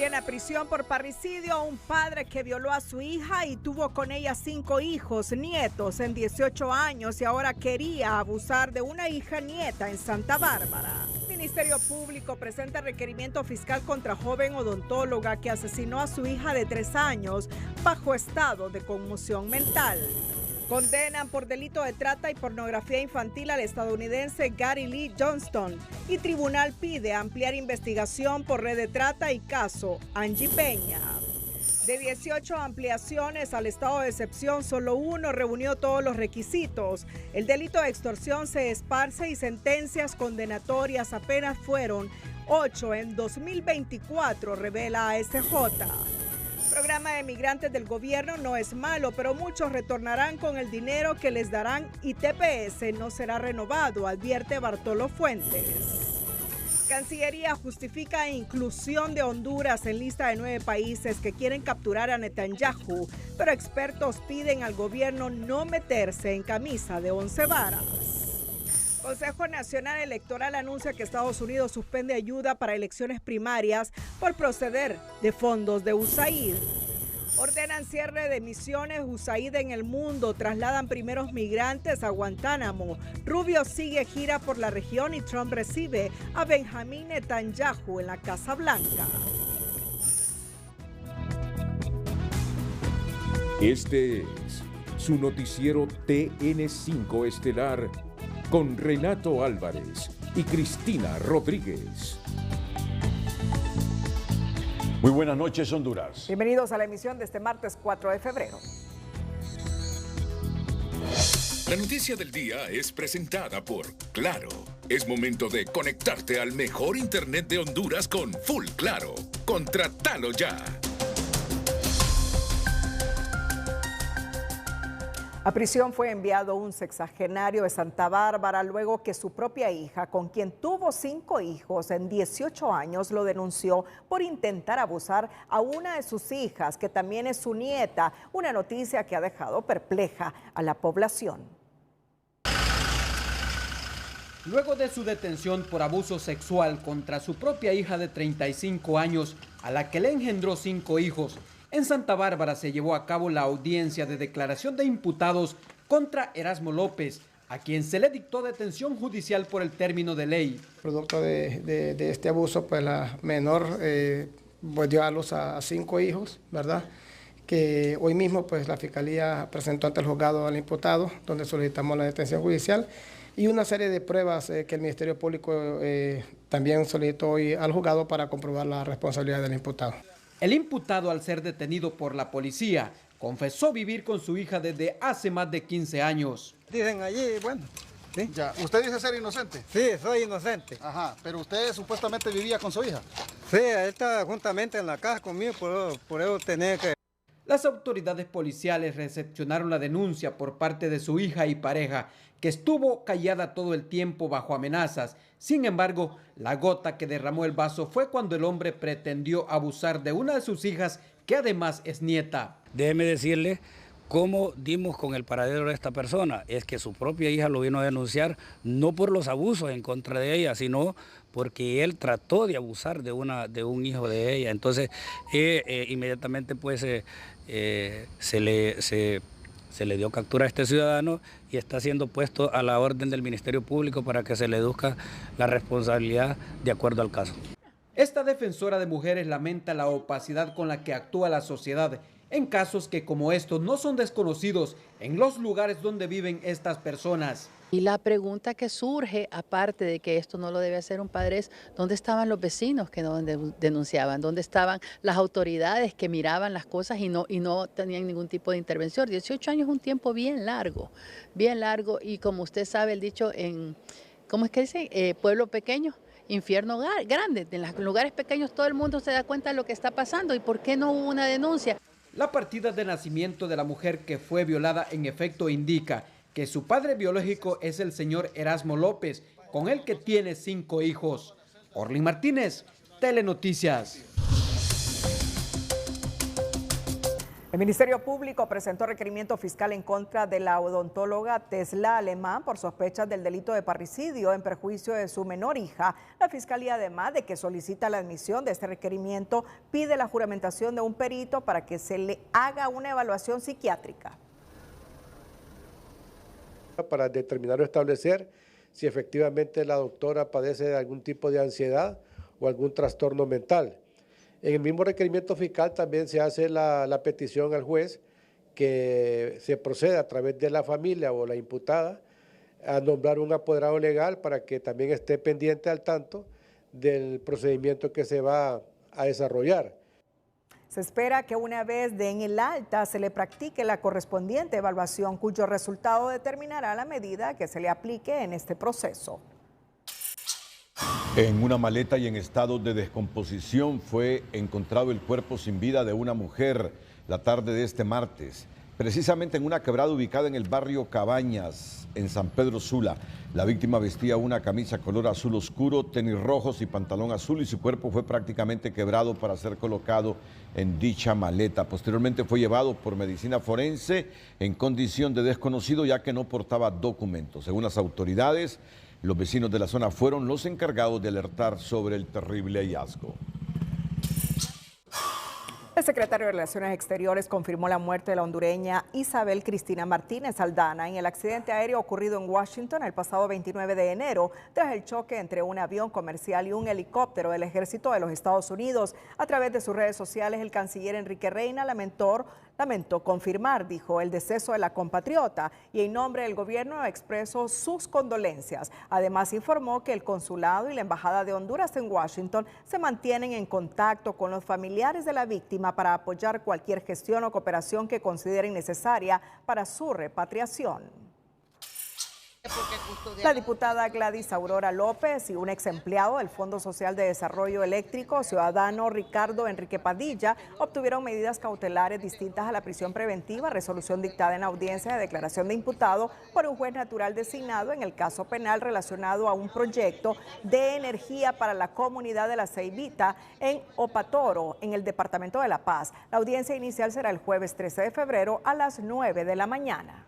Viene a prisión por parricidio a un padre que violó a su hija y tuvo con ella 5 hijos, nietos en 18 años y ahora quería abusar de una hija nieta en Santa Bárbara. El Ministerio Público presenta requerimiento fiscal contra joven odontóloga que asesinó a su hija de 3 años bajo estado de conmoción mental. Condenan por delito de trata y pornografía infantil al estadounidense Gary Lee Johnston y tribunal pide ampliar investigación por red de trata y caso Angie Peña. De 18 ampliaciones al estado de excepción, solo 1 reunió todos los requisitos. El delito de extorsión se esparce y sentencias condenatorias apenas fueron 8 en 2024, revela ASJ. El programa de migrantes del gobierno no es malo, pero muchos retornarán con el dinero que les darán y TPS no será renovado, advierte Bartolo Fuentes. Cancillería justifica inclusión de Honduras en lista de 9 países que quieren capturar a Netanyahu, pero expertos piden al gobierno no meterse en camisa de 11 varas. Consejo Nacional Electoral anuncia que Estados Unidos suspende ayuda para elecciones primarias por proceder de fondos de USAID. Ordenan cierre de misiones USAID en el mundo, trasladan primeros migrantes a Guantánamo. Rubio sigue gira por la región y Trump recibe a Benjamín Netanyahu en la Casa Blanca. Este es su noticiero TN5 Estelar con Renato Álvarez y Cristina Rodríguez. Muy buenas noches, Honduras. Bienvenidos a la emisión de este martes 4 de febrero. La noticia del día es presentada por Claro. Es momento de conectarte al mejor internet de Honduras con Full Claro. Contratalo ya. A prisión fue enviado un sexagenario de Santa Bárbara luego que su propia hija, con quien tuvo 5 hijos en 18 años, lo denunció por intentar abusar a una de sus hijas, que también es su nieta, una noticia que ha dejado perpleja a la población. Luego de su detención por abuso sexual contra su propia hija de 35 años, a la que le engendró 5 hijos, en Santa Bárbara se llevó a cabo la audiencia de declaración de imputados contra Erasmo López, a quien se le dictó detención judicial por el término de ley. Producto de este abuso, pues la menor pues dio a luz a 5 hijos, ¿verdad? Que hoy mismo pues la Fiscalía presentó ante el juzgado al imputado, donde solicitamos la detención judicial y una serie de pruebas que el Ministerio Público también solicitó hoy al juzgado para comprobar la responsabilidad del imputado. El imputado, al ser detenido por la policía, confesó vivir con su hija desde hace más de 15 años. Dicen allí, bueno. ¿Sí? Ya, ¿usted dice ser inocente? Sí, soy inocente. Ajá, pero usted supuestamente vivía con su hija. Sí, él está juntamente en la casa conmigo, por eso tenía que... Las autoridades policiales recepcionaron la denuncia por parte de su hija y pareja, que estuvo callada todo el tiempo bajo amenazas. Sin embargo, la gota que derramó el vaso fue cuando el hombre pretendió abusar de una de sus hijas, que además es nieta. Déjeme decirle cómo dimos con el paradero de esta persona. Es que su propia hija lo vino a denunciar, no por los abusos en contra de ella, sino porque él trató de abusar de un hijo de ella. Entonces, inmediatamente pues se le dio captura a este ciudadano y está siendo puesto a la orden del Ministerio Público para que se le deduzca la responsabilidad de acuerdo al caso. Esta defensora de mujeres lamenta la opacidad con la que actúa la sociedad en casos que como estos no son desconocidos en los lugares donde viven estas personas. Y la pregunta que surge, aparte de que esto no lo debe hacer un padre, es ¿dónde estaban los vecinos que no denunciaban? ¿Dónde estaban las autoridades que miraban las cosas y no tenían ningún tipo de intervención? 18 años es un tiempo bien largo, y como usted sabe el dicho en, ¿cómo es que dice? Pueblo pequeño, infierno grande. En los lugares pequeños todo el mundo se da cuenta de lo que está pasando y por qué no hubo una denuncia. La partida de nacimiento de la mujer que fue violada en efecto indica que su padre biológico es el señor Erasmo López, con el que tiene 5 hijos. Orlin Martínez, Telenoticias. El Ministerio Público presentó requerimiento fiscal en contra de la odontóloga Tesla Alemán por sospechas del delito de parricidio en perjuicio de su menor hija. La Fiscalía, además de que solicita la admisión de este requerimiento, pide la juramentación de un perito para que se le haga una evaluación psiquiátrica. Para determinar o establecer si efectivamente la doctora padece de algún tipo de ansiedad o algún trastorno mental. En el mismo requerimiento fiscal también se hace la petición al juez que se proceda a través de la familia o la imputada a nombrar un apoderado legal para que también esté pendiente al tanto del procedimiento que se va a desarrollar. Se espera que una vez den el alta se le practique la correspondiente evaluación, cuyo resultado determinará la medida que se le aplique en este proceso. En una maleta y en estado de descomposición fue encontrado el cuerpo sin vida de una mujer la tarde de este martes, precisamente en una quebrada ubicada en el barrio Cabañas, en San Pedro Sula. La víctima vestía una camisa color azul oscuro, tenis rojos y pantalón azul, y su cuerpo fue prácticamente quebrado para ser colocado en dicha maleta. Posteriormente fue llevado por medicina forense en condición de desconocido, ya que no portaba documentos. Según las autoridades, los vecinos de la zona fueron los encargados de alertar sobre el terrible hallazgo. El secretario de Relaciones Exteriores confirmó la muerte de la hondureña Isabel Cristina Martínez Aldana en el accidente aéreo ocurrido en Washington el pasado 29 de enero, tras el choque entre un avión comercial y un helicóptero del Ejército de los Estados Unidos. A través de sus redes sociales, el canciller Enrique Reina lamentó confirmar, dijo, el deceso de la compatriota, y en nombre del gobierno expresó sus condolencias. Además, informó que el consulado y la embajada de Honduras en Washington se mantienen en contacto con los familiares de la víctima para apoyar cualquier gestión o cooperación que consideren necesaria para su repatriación. La diputada Gladys Aurora López y un ex empleado del Fondo Social de Desarrollo Eléctrico, ciudadano Ricardo Enrique Padilla, obtuvieron medidas cautelares distintas a la prisión preventiva, resolución dictada en audiencia de declaración de imputado por un juez natural designado en el caso penal relacionado a un proyecto de energía para la comunidad de La Ceibita en Opatoro, en el departamento de La Paz. La audiencia inicial será el jueves 13 de febrero a las 9 de la mañana.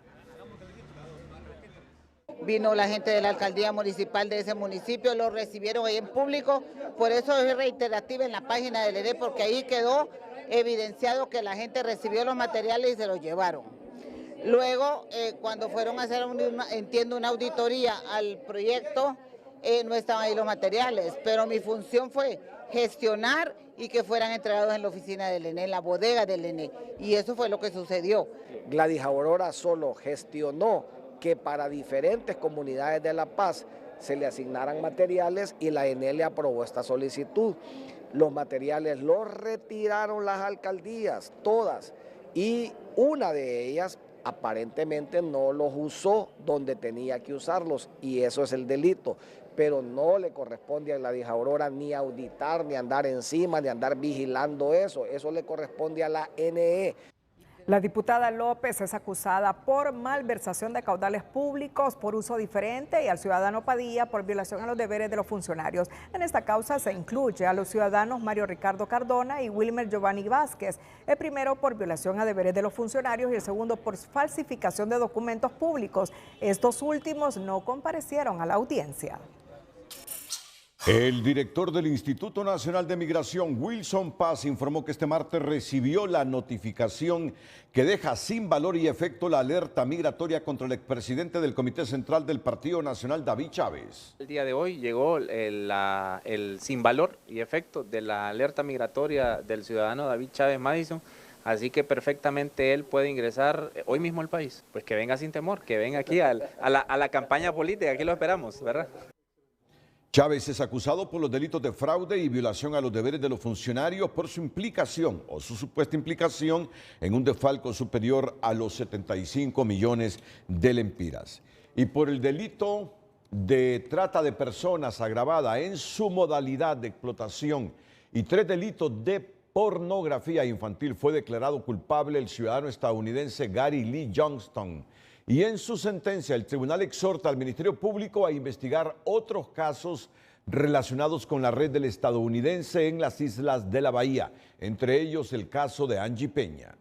Vino la gente de la alcaldía municipal de ese municipio, lo recibieron ahí en público, por eso es reiterativa en la página del EDE, porque ahí quedó evidenciado que la gente recibió los materiales y se los llevaron. Luego, cuando fueron a hacer, una auditoría al proyecto, no estaban ahí los materiales, pero mi función fue gestionar y que fueran entregados en la oficina del ENE, en la bodega del ENE, y eso fue lo que sucedió. Gladys Aurora solo gestionó que para diferentes comunidades de La Paz se le asignaran materiales y la ENE le aprobó esta solicitud. Los materiales los retiraron las alcaldías, todas, y una de ellas aparentemente no los usó donde tenía que usarlos, y eso es el delito. Pero no le corresponde a Gladys Aurora ni auditar, ni andar encima, ni andar vigilando eso le corresponde a la NE. La diputada López es acusada por malversación de caudales públicos, por uso diferente, y al ciudadano Padilla por violación a los deberes de los funcionarios. En esta causa se incluye a los ciudadanos Mario Ricardo Cardona y Wilmer Giovanni Vázquez, el primero por violación a deberes de los funcionarios y el segundo por falsificación de documentos públicos. Estos últimos no comparecieron a la audiencia. El director del Instituto Nacional de Migración, Wilson Paz, informó que este martes recibió la notificación que deja sin valor y efecto la alerta migratoria contra el expresidente del Comité Central del Partido Nacional, David Chávez. El día de hoy llegó el sin valor y efecto de la alerta migratoria del ciudadano David Chávez Madison, así que perfectamente él puede ingresar hoy mismo al país. Pues que venga sin temor, que venga aquí a la campaña política, aquí lo esperamos, ¿verdad? Chávez es acusado por los delitos de fraude y violación a los deberes de los funcionarios por su implicación o su supuesta implicación en un desfalco superior a los 75 millones de lempiras. Y por el delito de trata de personas agravada en su modalidad de explotación y 3 delitos de pornografía infantil fue declarado culpable el ciudadano estadounidense Gary Lee Johnston. Y en su sentencia, el tribunal exhorta al Ministerio Público a investigar otros casos relacionados con la red del estadounidense en las islas de la Bahía, entre ellos el caso de Angie Peña.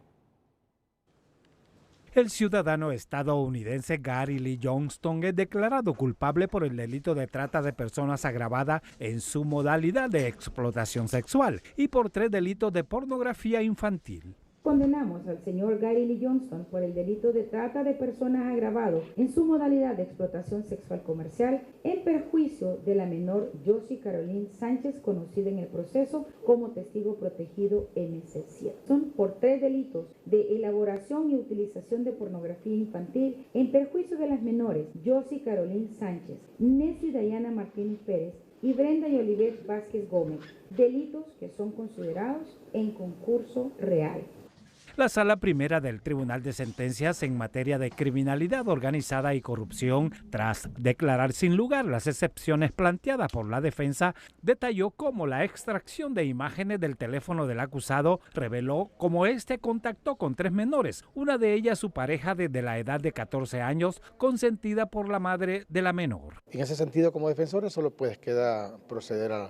El ciudadano estadounidense Gary Lee Johnston es declarado culpable por el delito de trata de personas agravada en su modalidad de explotación sexual y por 3 delitos de pornografía infantil. Condenamos al señor Gary Lee Johnston por el delito de trata de personas agravado en su modalidad de explotación sexual comercial en perjuicio de la menor Josie Caroline Sánchez, conocida en el proceso como testigo protegido MC7. Son por 3 delitos de elaboración y utilización de pornografía infantil en perjuicio de las menores Josie Caroline Sánchez, Nessie Dayana Martínez Pérez y Brenda y Olivet Vázquez Gómez, delitos que son considerados en concurso real. La Sala Primera del Tribunal de Sentencias en materia de criminalidad organizada y corrupción, tras declarar sin lugar las excepciones planteadas por la defensa, detalló cómo la extracción de imágenes del teléfono del acusado reveló cómo este contactó con 3 menores, una de ellas su pareja desde la edad de 14 años, consentida por la madre de la menor. En ese sentido, como defensores, solo pues queda proceder a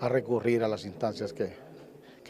recurrir a las instancias que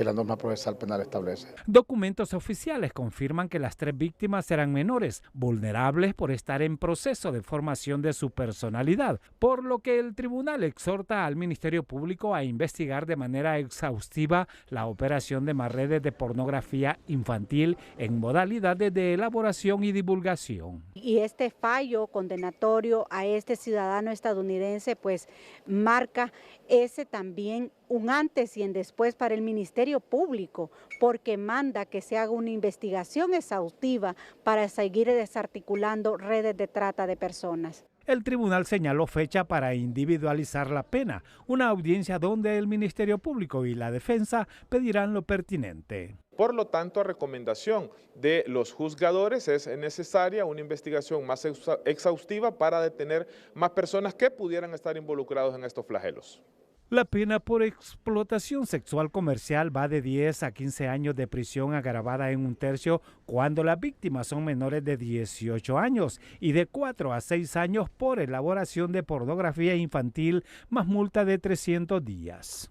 la norma procesal penal establece. Documentos oficiales confirman que las 3 víctimas eran menores, vulnerables por estar en proceso de formación de su personalidad, por lo que el tribunal exhorta al Ministerio Público a investigar de manera exhaustiva la operación de más redes de pornografía infantil en modalidades de elaboración y divulgación. Y este fallo condenatorio a este ciudadano estadounidense pues marca ese también un antes y un después para el Ministerio Público, porque manda que se haga una investigación exhaustiva para seguir desarticulando redes de trata de personas. El tribunal señaló fecha para individualizar la pena, una audiencia donde el Ministerio Público y la defensa pedirán lo pertinente. Por lo tanto, a recomendación de los juzgadores es necesaria una investigación más exhaustiva para detener más personas que pudieran estar involucrados en estos flagelos. La pena por explotación sexual comercial va de 10 a 15 años de prisión agravada en 1/3 cuando las víctimas son menores de 18 años y de 4 a 6 años por elaboración de pornografía infantil más multa de 300 días.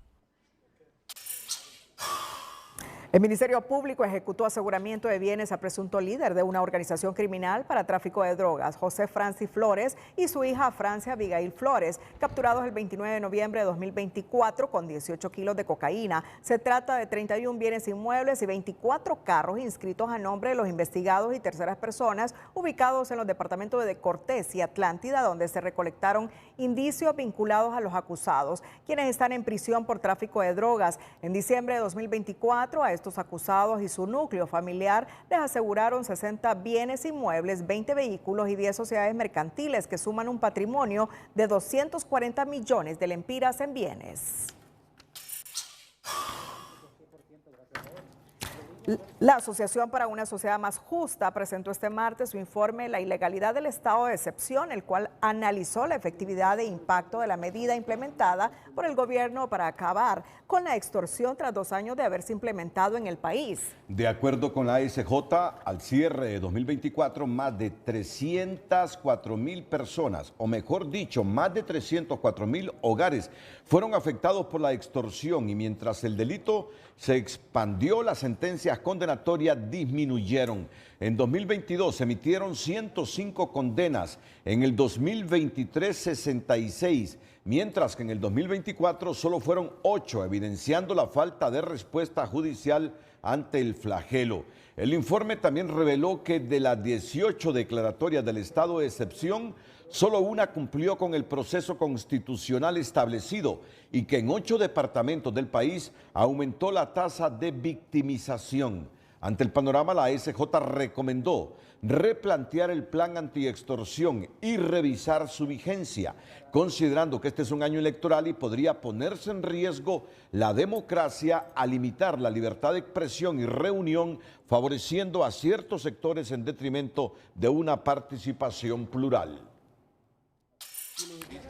El Ministerio Público ejecutó aseguramiento de bienes a presunto líder de una organización criminal para tráfico de drogas, José Francis Flores, y su hija Francia Abigail Flores, capturados el 29 de noviembre de 2024 con 18 kilos de cocaína. Se trata de 31 bienes inmuebles y 24 carros inscritos a nombre de los investigados y terceras personas ubicados en los departamentos de Cortés y Atlántida, donde se recolectaron indicios vinculados a los acusados, quienes están en prisión por tráfico de drogas. En diciembre de 2024, a estos acusados y su núcleo familiar les aseguraron 60 bienes inmuebles, 20 vehículos y 10 sociedades mercantiles que suman un patrimonio de 240 millones de lempiras en bienes. La Asociación para una Sociedad Más Justa presentó este martes su informe La ilegalidad del estado de excepción, el cual analizó la efectividad e impacto de la medida implementada por el gobierno para acabar con la extorsión tras 2 años de haberse implementado en el país. De acuerdo con la ASJ, al cierre de 2024, más de 304,000 personas, o mejor dicho, más de 304,000 hogares fueron afectados por la extorsión, y mientras el delito se expandió, las sentencias condenatorias disminuyeron. En 2022 se emitieron 105 condenas, en el 2023 66, mientras que en el 2024 solo fueron 8, evidenciando la falta de respuesta judicial ante el flagelo. El informe también reveló que de las 18 declaratorias del estado de excepción, solo una cumplió con el proceso constitucional establecido y que en 8 departamentos del país aumentó la tasa de victimización. Ante el panorama, la ASJ recomendó replantear el plan antiextorsión y revisar su vigencia, considerando que este es un año electoral y podría ponerse en riesgo la democracia al limitar la libertad de expresión y reunión, favoreciendo a ciertos sectores en detrimento de una participación plural.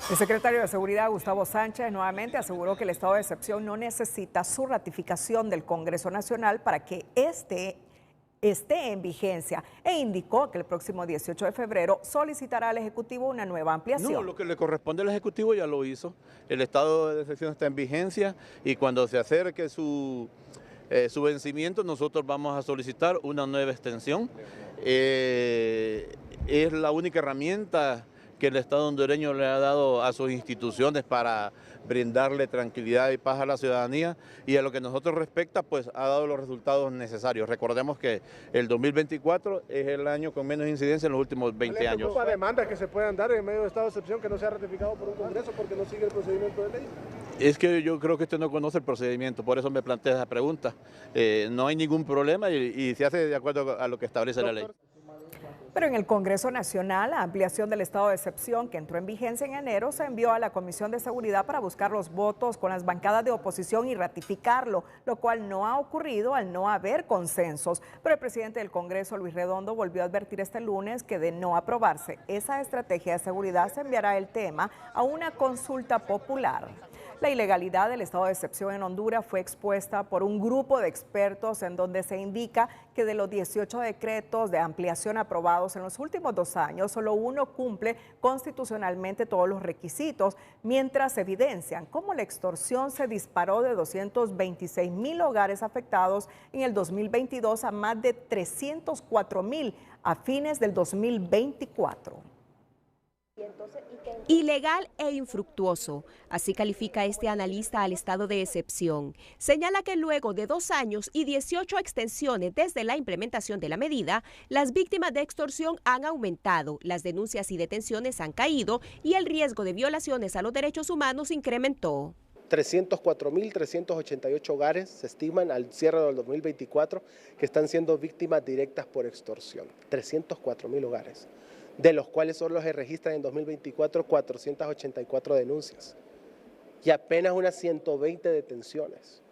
El secretario de Seguridad, Gustavo Sánchez, nuevamente aseguró que el estado de excepción no necesita su ratificación del Congreso Nacional para que esté en vigencia, e indicó que el próximo 18 de febrero solicitará al Ejecutivo una nueva ampliación. No, lo que le corresponde al Ejecutivo ya lo hizo. El estado de excepción está en vigencia y cuando se acerque su vencimiento nosotros vamos a solicitar una nueva extensión es la única herramienta que el Estado hondureño le ha dado a sus instituciones para brindarle tranquilidad y paz a la ciudadanía, y a lo que nosotros respecta, pues ha dado los resultados necesarios. Recordemos que el 2024 es el año con menos incidencia en los últimos 20 años. ¿Preocupa demandas que se puedan dar en medio de estado de excepción que no sea ratificado por un Congreso porque no sigue el procedimiento de ley? Es que yo creo que usted no conoce el procedimiento, por eso me plantea esa pregunta. No hay ningún problema y se hace de acuerdo a lo que establece la ley. Pero en el Congreso Nacional, la ampliación del estado de excepción que entró en vigencia en enero se envió a la Comisión de Seguridad para buscar los votos con las bancadas de oposición y ratificarlo, lo cual no ha ocurrido al no haber consensos. Pero el presidente del Congreso, Luis Redondo, volvió a advertir este lunes que de no aprobarse esa estrategia de seguridad se enviará el tema a una consulta popular. La ilegalidad del estado de excepción en Honduras fue expuesta por un grupo de expertos en donde se indica que de los 18 decretos de ampliación aprobados en los últimos 2 años, solo uno cumple constitucionalmente todos los requisitos, mientras evidencian cómo la extorsión se disparó de 226,000 hogares afectados en el 2022 a más de 304,000 a fines del 2024. Ilegal e infructuoso, así califica este analista al estado de excepción. Señala que luego de 2 años y 18 extensiones desde la implementación de la medida, las víctimas de extorsión han aumentado, las denuncias y detenciones han caído y el riesgo de violaciones a los derechos humanos incrementó. 304.388 hogares se estiman al cierre del 2024 que están siendo víctimas directas por extorsión. 304.000 hogares, de los cuales solo se registran en 2024 484 denuncias y apenas unas 120 detenciones.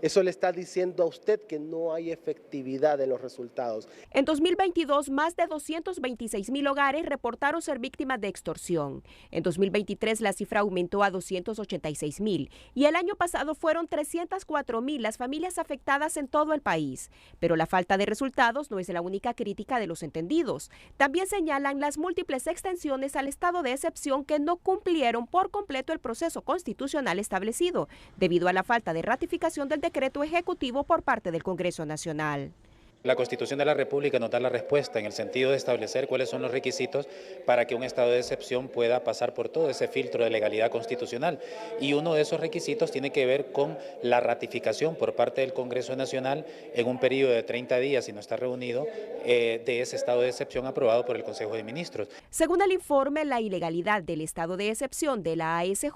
Eso le está diciendo a usted que no hay efectividad en los resultados. En 2022, más de 226,000 hogares reportaron ser víctimas de extorsión. En 2023, la cifra aumentó a 286,000 y el año pasado fueron 304,000 las familias afectadas en todo el país. Pero la falta de resultados no es la única crítica de los entendidos. También señalan las múltiples extensiones al estado de excepción que no cumplieron por completo el proceso constitucional establecido, debido a la falta de ratificación del decreto ejecutivo por parte del Congreso Nacional. La Constitución de la República nos da la respuesta en el sentido de establecer cuáles son los requisitos para que un estado de excepción pueda pasar por todo ese filtro de legalidad constitucional. Y uno de esos requisitos tiene que ver con la ratificación por parte del Congreso Nacional en un periodo de 30 días, si no está reunido, de ese estado de excepción aprobado por el Consejo de Ministros. Según el informe La ilegalidad del estado de excepción de la ASJ,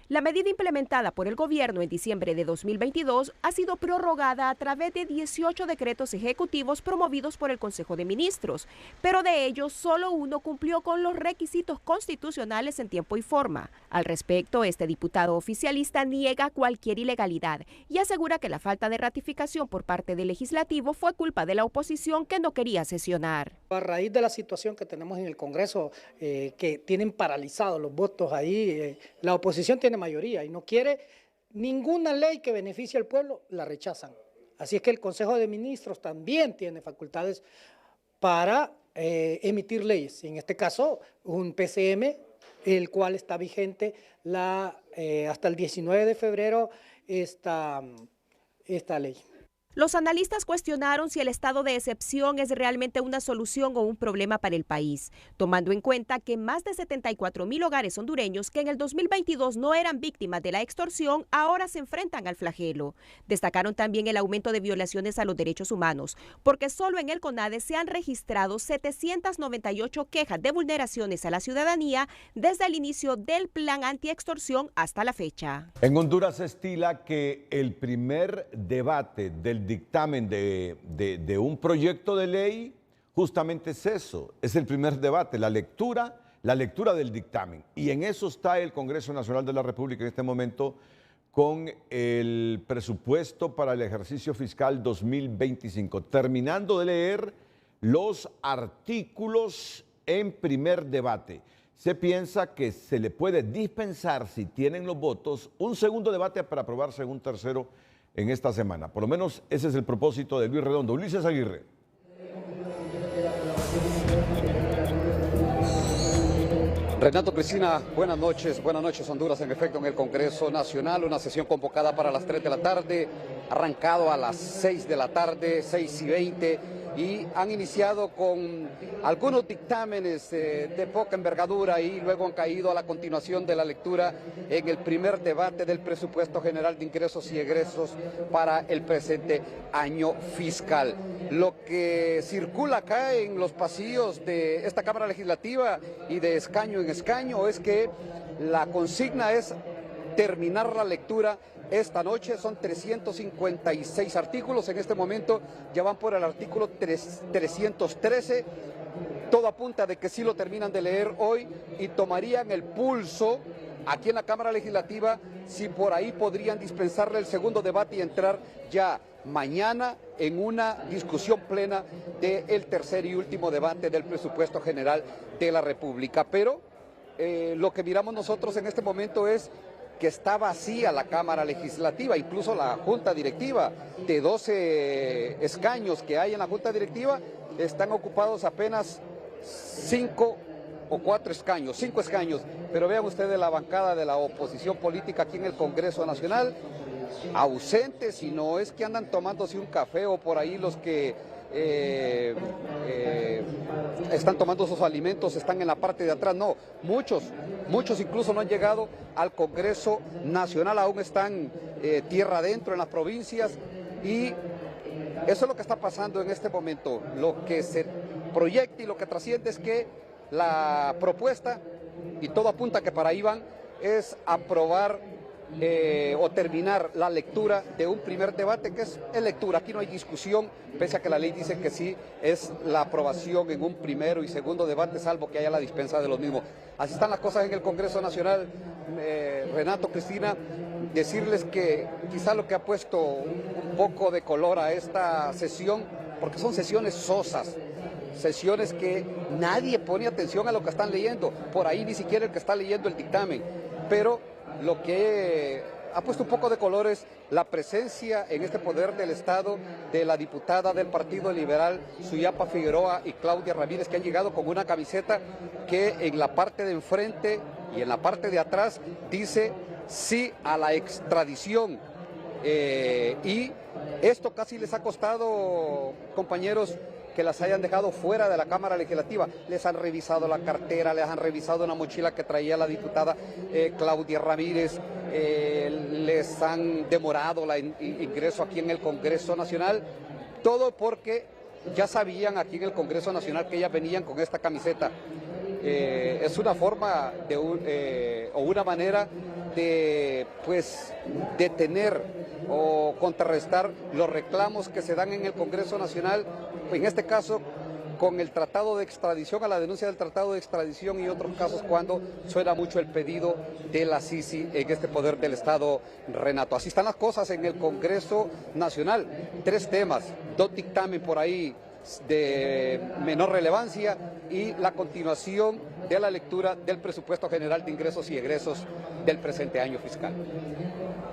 la medida implementada por el gobierno en diciembre de 2022 ha sido prorrogada a través de 18 decretos ejecutivos promovidos por el Consejo de Ministros, pero de ellos solo uno cumplió con los requisitos constitucionales en tiempo y forma. Al respecto, este diputado oficialista niega cualquier ilegalidad y asegura que la falta de ratificación por parte del legislativo fue culpa de la oposición que no quería sesionar. A raíz de la situación que tenemos en el Congreso, que tienen paralizados los votos ahí, la oposición tiene mayoría y no quiere ninguna ley que beneficie al pueblo, la rechazan. Así es que el Consejo de Ministros también tiene facultades para emitir leyes. En este caso, un PCM, el cual está vigente hasta el 19 de febrero esta ley. Los analistas cuestionaron si el estado de excepción es realmente una solución o un problema para el país, tomando en cuenta que más de 74,000 hogares hondureños que en el 2022 no eran víctimas de la extorsión ahora se enfrentan al flagelo. Destacaron también el aumento de violaciones a los derechos humanos, porque solo en el CONADE se han registrado 798 quejas de vulneraciones a la ciudadanía desde el inicio del plan antiextorsión hasta la fecha. En Honduras se estila que el primer debate del dictamen de un proyecto de ley justamente es eso, es el primer debate, la lectura del dictamen. Y en eso está el Congreso Nacional de la República en este momento con el presupuesto para el ejercicio fiscal 2025, terminando de leer los artículos en primer debate. Se piensa que se le puede dispensar, si tienen los votos, un segundo debate para aprobarse en un tercero en esta semana. Por lo menos ese es el propósito de Luis Redondo. Ulises Aguirre. Renato, Cristina, buenas noches Honduras. En efecto, en el Congreso Nacional, una sesión convocada para las 3 de la tarde, arrancado a las 6 de la tarde, 6:20, y han iniciado con algunos dictámenes de poca envergadura y luego han caído a la continuación de la lectura en el primer debate del presupuesto general de ingresos y egresos para el presente año fiscal. Lo que circula acá en los pasillos de esta Cámara Legislativa y de escaño en escaño es que la consigna es terminar la lectura esta noche. Son 356 artículos, en este momento ya van por el artículo 313, todo apunta de que sí lo terminan de leer hoy y tomarían el pulso aquí en la Cámara Legislativa si por ahí podrían dispensarle el segundo debate y entrar ya mañana en una discusión plena del tercer y último debate del presupuesto general de la República. Pero lo que miramos nosotros en este momento es que está vacía la Cámara Legislativa, incluso la Junta Directiva. De 12 escaños que hay en la Junta Directiva, están ocupados apenas 5 o 4 escaños, 5 escaños. Pero vean ustedes la bancada de la oposición política aquí en el Congreso Nacional, ausentes, y no es que andan tomándose un café o por ahí los que están tomando sus alimentos, están en la parte de atrás. No, muchos incluso no han llegado al Congreso Nacional, aún están tierra adentro en las provincias, y eso es lo que está pasando en este momento. Lo que se proyecta y lo que trasciende es que la propuesta, y todo apunta que para ahí van, es aprobar o terminar la lectura de un primer debate, que es lectura. Aquí no hay discusión, pese a que la ley dice que sí es la aprobación en un primero y segundo debate, salvo que haya la dispensa de los mismos. Así están las cosas en el Congreso Nacional. Renato, Cristina, decirles que quizá lo que ha puesto un poco de color a esta sesión, porque son sesiones sosas, sesiones que nadie pone atención a lo que están leyendo, por ahí ni siquiera el que está leyendo el dictamen, pero lo que ha puesto un poco de color es la presencia en este poder del Estado de la diputada del Partido Liberal, Suyapa Figueroa, y Claudia Ramírez, que han llegado con una camiseta que en la parte de enfrente y en la parte de atrás dice sí a la extradición. Y esto casi les ha costado, compañeros, que las hayan dejado fuera de la Cámara Legislativa. Les han revisado la cartera, les han revisado una mochila que traía la diputada Claudia Ramírez, les han demorado el ingreso aquí en el Congreso Nacional, todo porque ya sabían aquí en el Congreso Nacional que ellas venían con esta camiseta. Es una forma o una manera de detener o contrarrestar los reclamos que se dan en el Congreso Nacional, en este caso con el tratado de extradición, a la denuncia del tratado de extradición, y otros casos cuando suena mucho el pedido de la Sisi en este poder del Estado, Renato. Así están las cosas en el Congreso Nacional. 3 temas, 2 dictamen por ahí de menor relevancia y la continuación de la lectura del presupuesto general de ingresos y egresos del presente año fiscal.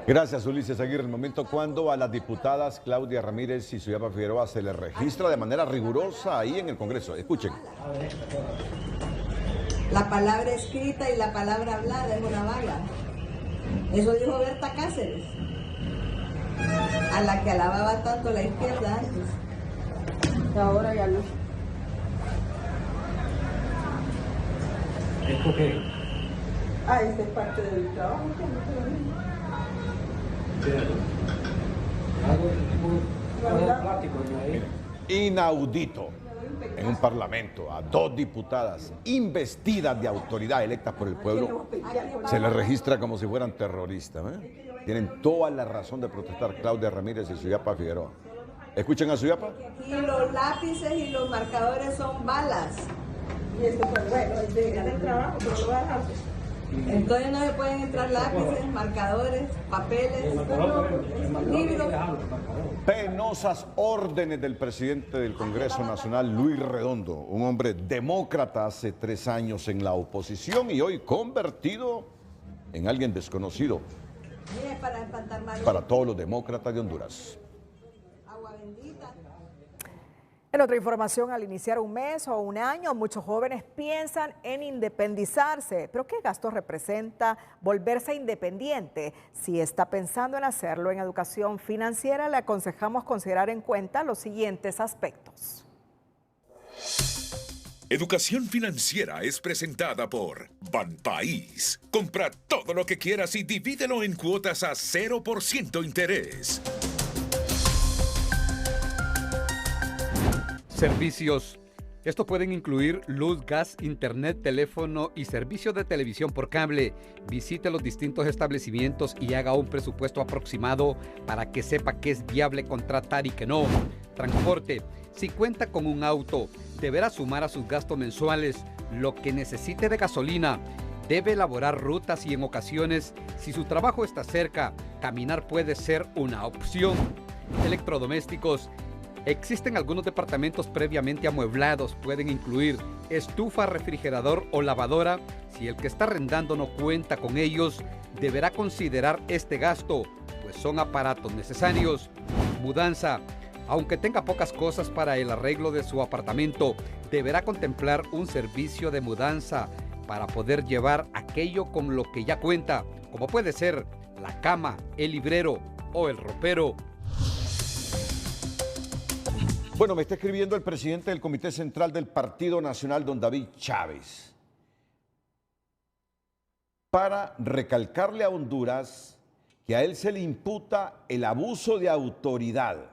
Gracias, Ulises Aguirre. El momento cuando a las diputadas Claudia Ramírez y Suyapa Figueroa se les registra de manera rigurosa ahí en el Congreso. Escuchen. La palabra escrita y la palabra hablada es una bala. Eso dijo Berta Cáceres, a la que alababa tanto la izquierda antes. Ahora ya no. ¿Esto qué? Esta es parte del trabajo. Inaudito en un parlamento a 2 diputadas investidas de autoridad electas por el pueblo se les registra como si fueran terroristas. Tienen toda la razón de protestar Claudia Ramírez y Suyapa Figueroa. Escuchen a Suyapa. Aquí los lápices y los marcadores son balas. Y esto fue bueno, es del trabajo, pero lo voy a dejar. Entonces no se pueden entrar lápices, marcadores, papeles, libros. Penosas órdenes del presidente del Congreso Nacional, Luis Redondo, un hombre demócrata hace 3 años en la oposición y hoy convertido en alguien desconocido para todos los demócratas de Honduras. En otra información, al iniciar un mes o un año, muchos jóvenes piensan en independizarse. ¿Pero qué gasto representa volverse independiente? Si está pensando en hacerlo en educación financiera, le aconsejamos considerar en cuenta los siguientes aspectos. Educación Financiera es presentada por Banpaís. Compra todo lo que quieras y divídelo en cuotas a 0% interés. Servicios. Estos pueden incluir luz, gas, internet, teléfono y servicio de televisión por cable. Visite los distintos establecimientos y haga un presupuesto aproximado para que sepa qué es viable contratar y qué no. Transporte. Si cuenta con un auto, deberá sumar a sus gastos mensuales lo que necesite de gasolina. Debe elaborar rutas y en ocasiones, si su trabajo está cerca, caminar puede ser una opción. Electrodomésticos. Existen algunos departamentos previamente amueblados, pueden incluir estufa, refrigerador o lavadora. Si el que está arrendando no cuenta con ellos, deberá considerar este gasto, pues son aparatos necesarios. Mudanza. Aunque tenga pocas cosas para el arreglo de su apartamento, deberá contemplar un servicio de mudanza para poder llevar aquello con lo que ya cuenta, como puede ser la cama, el librero o el ropero. Bueno, me está escribiendo el presidente del Comité Central del Partido Nacional, don David Chávez, para recalcarle a Honduras que a él se le imputa el abuso de autoridad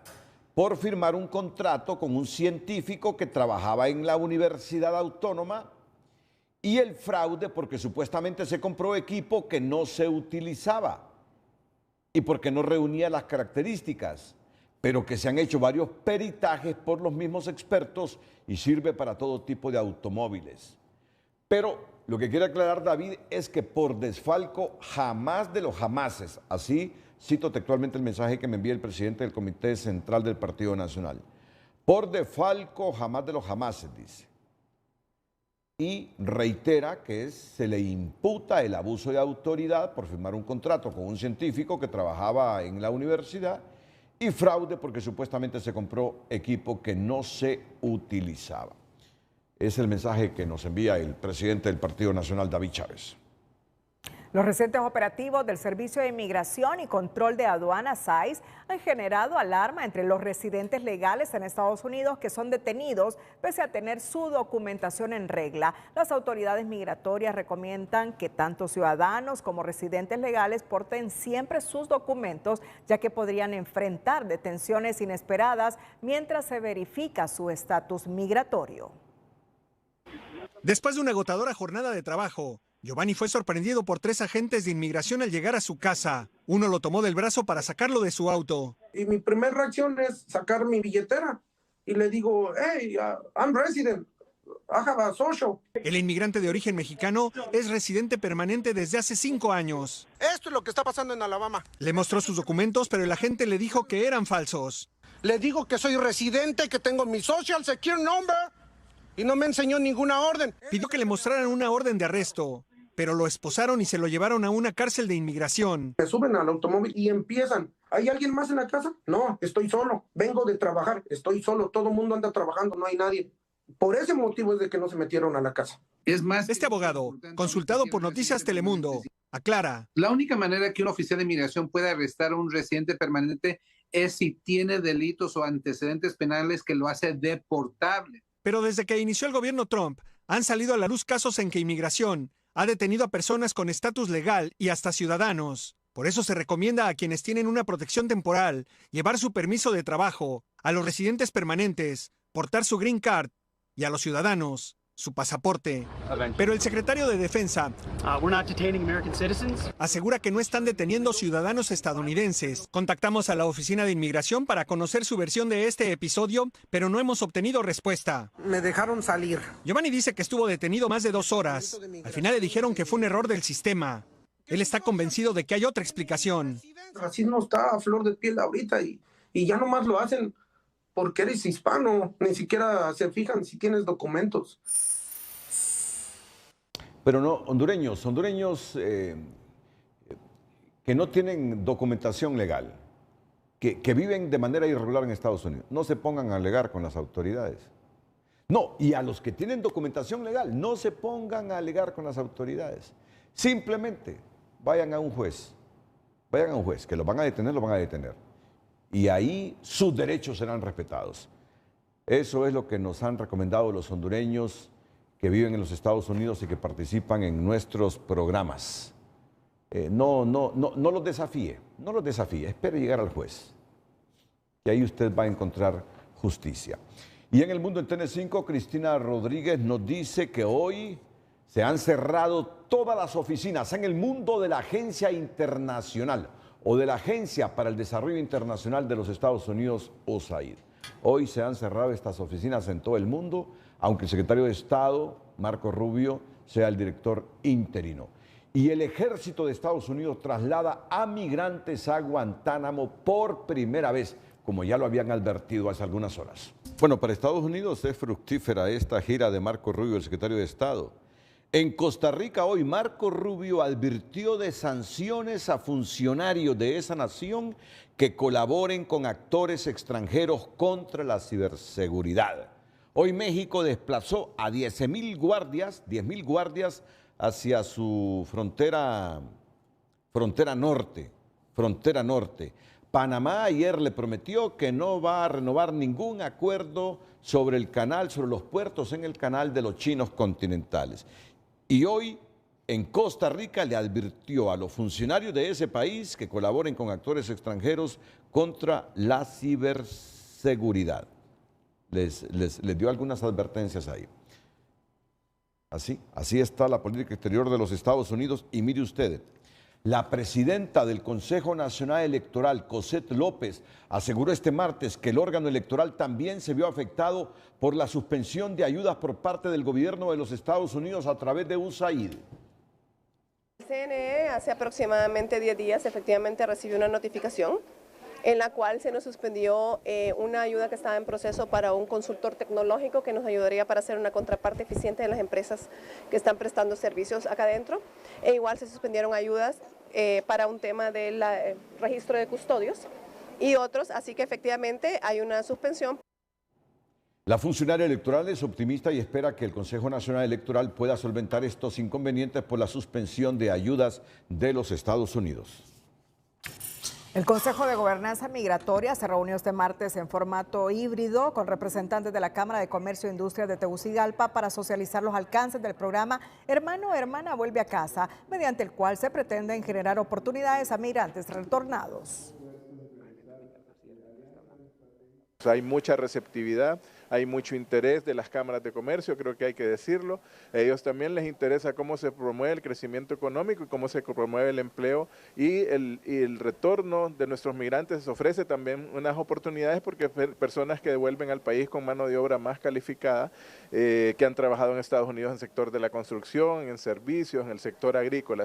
por firmar un contrato con un científico que trabajaba en la Universidad Autónoma y el fraude porque supuestamente se compró equipo que no se utilizaba y porque no reunía las características, pero que se han hecho varios peritajes por los mismos expertos y sirve para todo tipo de automóviles. Pero lo que quiere aclarar David es que por desfalco jamás de los jamases, así cito textualmente el mensaje que me envía el presidente del Comité Central del Partido Nacional, por desfalco jamás de los jamases, dice. Y reitera que se le imputa el abuso de autoridad por firmar un contrato con un científico que trabajaba en la universidad y fraude porque supuestamente se compró equipo que no se utilizaba. Es el mensaje que nos envía el presidente del Partido Nacional, David Chávez. Los recientes operativos del Servicio de Inmigración y Control de Aduanas SAIS han generado alarma entre los residentes legales en Estados Unidos que son detenidos pese a tener su documentación en regla. Las autoridades migratorias recomiendan que tanto ciudadanos como residentes legales porten siempre sus documentos, ya que podrían enfrentar detenciones inesperadas mientras se verifica su estatus migratorio. Después de una agotadora jornada de trabajo, Giovanni fue sorprendido por 3 agentes de inmigración al llegar a su casa. Uno lo tomó del brazo para sacarlo de su auto. Y mi primera reacción es sacar mi billetera. Y le digo, hey, I'm resident. I have a social. El inmigrante de origen mexicano es residente permanente desde hace 5 años. Esto es lo que está pasando en Alabama. Le mostró sus documentos, pero el agente le dijo que eran falsos. Le digo que soy residente, que tengo mi social security number. Y no me enseñó ninguna orden. Pidió que le mostraran una orden de arresto, pero lo esposaron y se lo llevaron a una cárcel de inmigración. Me suben al automóvil y empiezan. ¿Hay alguien más en la casa? No, estoy solo. Vengo de trabajar, estoy solo. Todo el mundo anda trabajando, no hay nadie. Por ese motivo es de que no se metieron a la casa. Es más, este abogado, consultado por Noticias Telemundo, aclara. La única manera que un oficial de inmigración pueda arrestar a un residente permanente es si tiene delitos o antecedentes penales que lo hace deportable. Pero desde que inició el gobierno Trump, han salido a la luz casos en que inmigración ha detenido a personas con estatus legal y hasta ciudadanos. Por eso se recomienda a quienes tienen una protección temporal llevar su permiso de trabajo, a los residentes permanentes portar su green card y a los ciudadanos su pasaporte. Pero el secretario de Defensa asegura que no están deteniendo ciudadanos estadounidenses. Contactamos a la Oficina de Inmigración para conocer su versión de este episodio, pero no hemos obtenido respuesta. Me dejaron salir. Giovanni dice que estuvo detenido más de 2 horas. Al final le dijeron que fue un error del sistema. Él está convencido de que hay otra explicación. El racismo está a flor de piel ahorita y ya nomás lo hacen porque eres hispano. Ni siquiera se fijan si tienes documentos. Pero no, hondureños que no tienen documentación legal, que viven de manera irregular en Estados Unidos, no se pongan a alegar con las autoridades. No, y a los que tienen documentación legal, no se pongan a alegar con las autoridades. Simplemente vayan a un juez, que los van a detener. Y ahí sus derechos serán respetados. Eso es lo que nos han recomendado los hondureños que viven en los Estados Unidos y que participan en nuestros programas. No los desafíe, espere llegar al juez, y ahí usted va a encontrar justicia. Y en el mundo en TN5, Cristina Rodríguez nos dice que hoy se han cerrado todas las oficinas en el mundo de la Agencia Internacional o de la Agencia para el Desarrollo Internacional de los Estados Unidos, USAID. Hoy se han cerrado estas oficinas en todo el mundo, aunque el secretario de Estado, Marco Rubio, sea el director interino. Y el ejército de Estados Unidos traslada a migrantes a Guantánamo por primera vez, como ya lo habían advertido hace algunas horas. Bueno, para Estados Unidos es fructífera esta gira de Marco Rubio, el secretario de Estado. En Costa Rica hoy Marco Rubio advirtió de sanciones a funcionarios de esa nación que colaboren con actores extranjeros contra la ciberseguridad. Hoy México desplazó a 10.000 guardias hacia su frontera norte. Panamá ayer le prometió que no va a renovar ningún acuerdo sobre los puertos en el canal de los chinos continentales. Y hoy en Costa Rica le advirtió a los funcionarios de ese país que colaboren con actores extranjeros contra la ciberseguridad. Les dio algunas advertencias ahí. Así está la política exterior de los Estados Unidos. Y mire usted, la presidenta del Consejo Nacional Electoral, Cosette López, aseguró este martes que el órgano electoral también se vio afectado por la suspensión de ayudas por parte del gobierno de los Estados Unidos a través de USAID. El CNE hace aproximadamente 10 días efectivamente recibió una notificación en la cual se nos suspendió una ayuda que estaba en proceso para un consultor tecnológico que nos ayudaría para hacer una contraparte eficiente de las empresas que están prestando servicios acá adentro. E igual se suspendieron ayudas para un tema del registro de custodios y otros, así que efectivamente hay una suspensión. La funcionaria electoral es optimista y espera que el Consejo Nacional Electoral pueda solventar estos inconvenientes por la suspensión de ayudas de los Estados Unidos. El Consejo de Gobernanza Migratoria se reunió este martes en formato híbrido con representantes de la Cámara de Comercio e Industria de Tegucigalpa para socializar los alcances del programa Hermano o Hermana Vuelve a Casa, mediante el cual se pretenden generar oportunidades a migrantes retornados. Hay mucha receptividad, hay mucho interés de las cámaras de comercio, creo que hay que decirlo. A ellos también les interesa cómo se promueve el crecimiento económico y cómo se promueve el empleo y el retorno de nuestros migrantes ofrece también unas oportunidades porque personas que devuelven al país con mano de obra más calificada, que han trabajado en Estados Unidos en el sector de la construcción, en servicios, en el sector agrícola.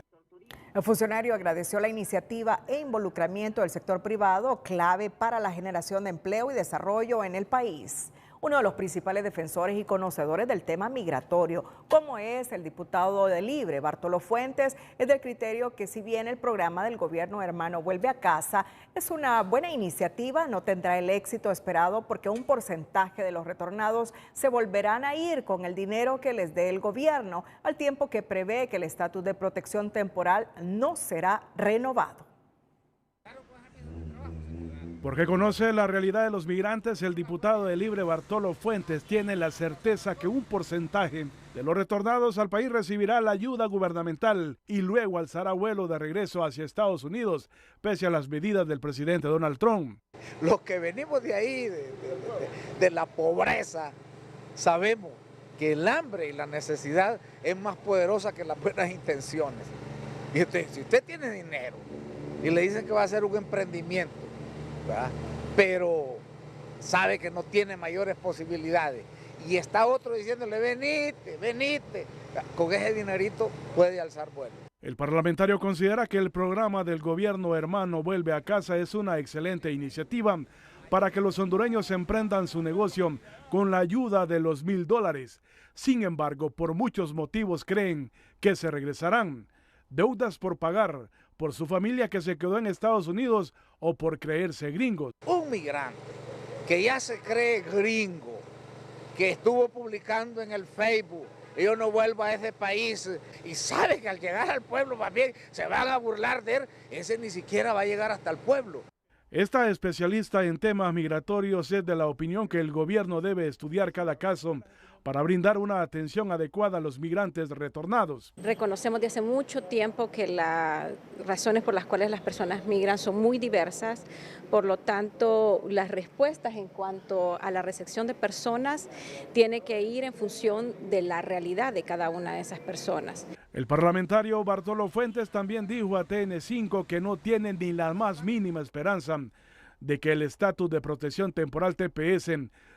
El funcionario agradeció la iniciativa e involucramiento del sector privado, clave para la generación de empleo y desarrollo en el país. Uno de los principales defensores y conocedores del tema migratorio, como es el diputado de Libre, Bartolo Fuentes, es del criterio que si bien el programa del gobierno Hermano Vuelve a Casa es una buena iniciativa, no tendrá el éxito esperado porque un porcentaje de los retornados se volverán a ir con el dinero que les dé el gobierno, al tiempo que prevé que el estatus de protección temporal no será renovado. Porque conoce la realidad de los migrantes, el diputado de Libre Bartolo Fuentes tiene la certeza que un porcentaje de los retornados al país recibirá la ayuda gubernamental y luego alzará vuelo de regreso hacia Estados Unidos, pese a las medidas del presidente Donald Trump. Los que venimos de ahí, de la pobreza, sabemos que el hambre y la necesidad es más poderosa que las buenas intenciones. Y si usted tiene dinero y le dicen que va a hacer un emprendimiento, ¿verdad?, pero sabe que no tiene mayores posibilidades y está otro diciéndole venite, con ese dinerito puede alzar vuelo. El parlamentario considera que el programa del gobierno Hermano Vuelve a Casa es una excelente iniciativa para que los hondureños emprendan su negocio con la ayuda de los $1,000. Sin embargo, por muchos motivos creen que se regresarán. Deudas por pagar, por su familia que se quedó en Estados Unidos o por creerse gringos. Un migrante que ya se cree gringo, que estuvo publicando en el Facebook, yo no vuelvo a ese país, y sabe que al llegar al pueblo más bien se van a burlar de él, ese ni siquiera va a llegar hasta el pueblo. Esta especialista en temas migratorios es de la opinión que el gobierno debe estudiar cada caso para brindar una atención adecuada a los migrantes retornados. Reconocemos desde hace mucho tiempo que las razones por las cuales las personas migran son muy diversas, por lo tanto las respuestas en cuanto a la recepción de personas tiene que ir en función de la realidad de cada una de esas personas. El parlamentario Bartolo Fuentes también dijo a TN5 que no tiene ni la más mínima esperanza de que el estatus de protección temporal TPS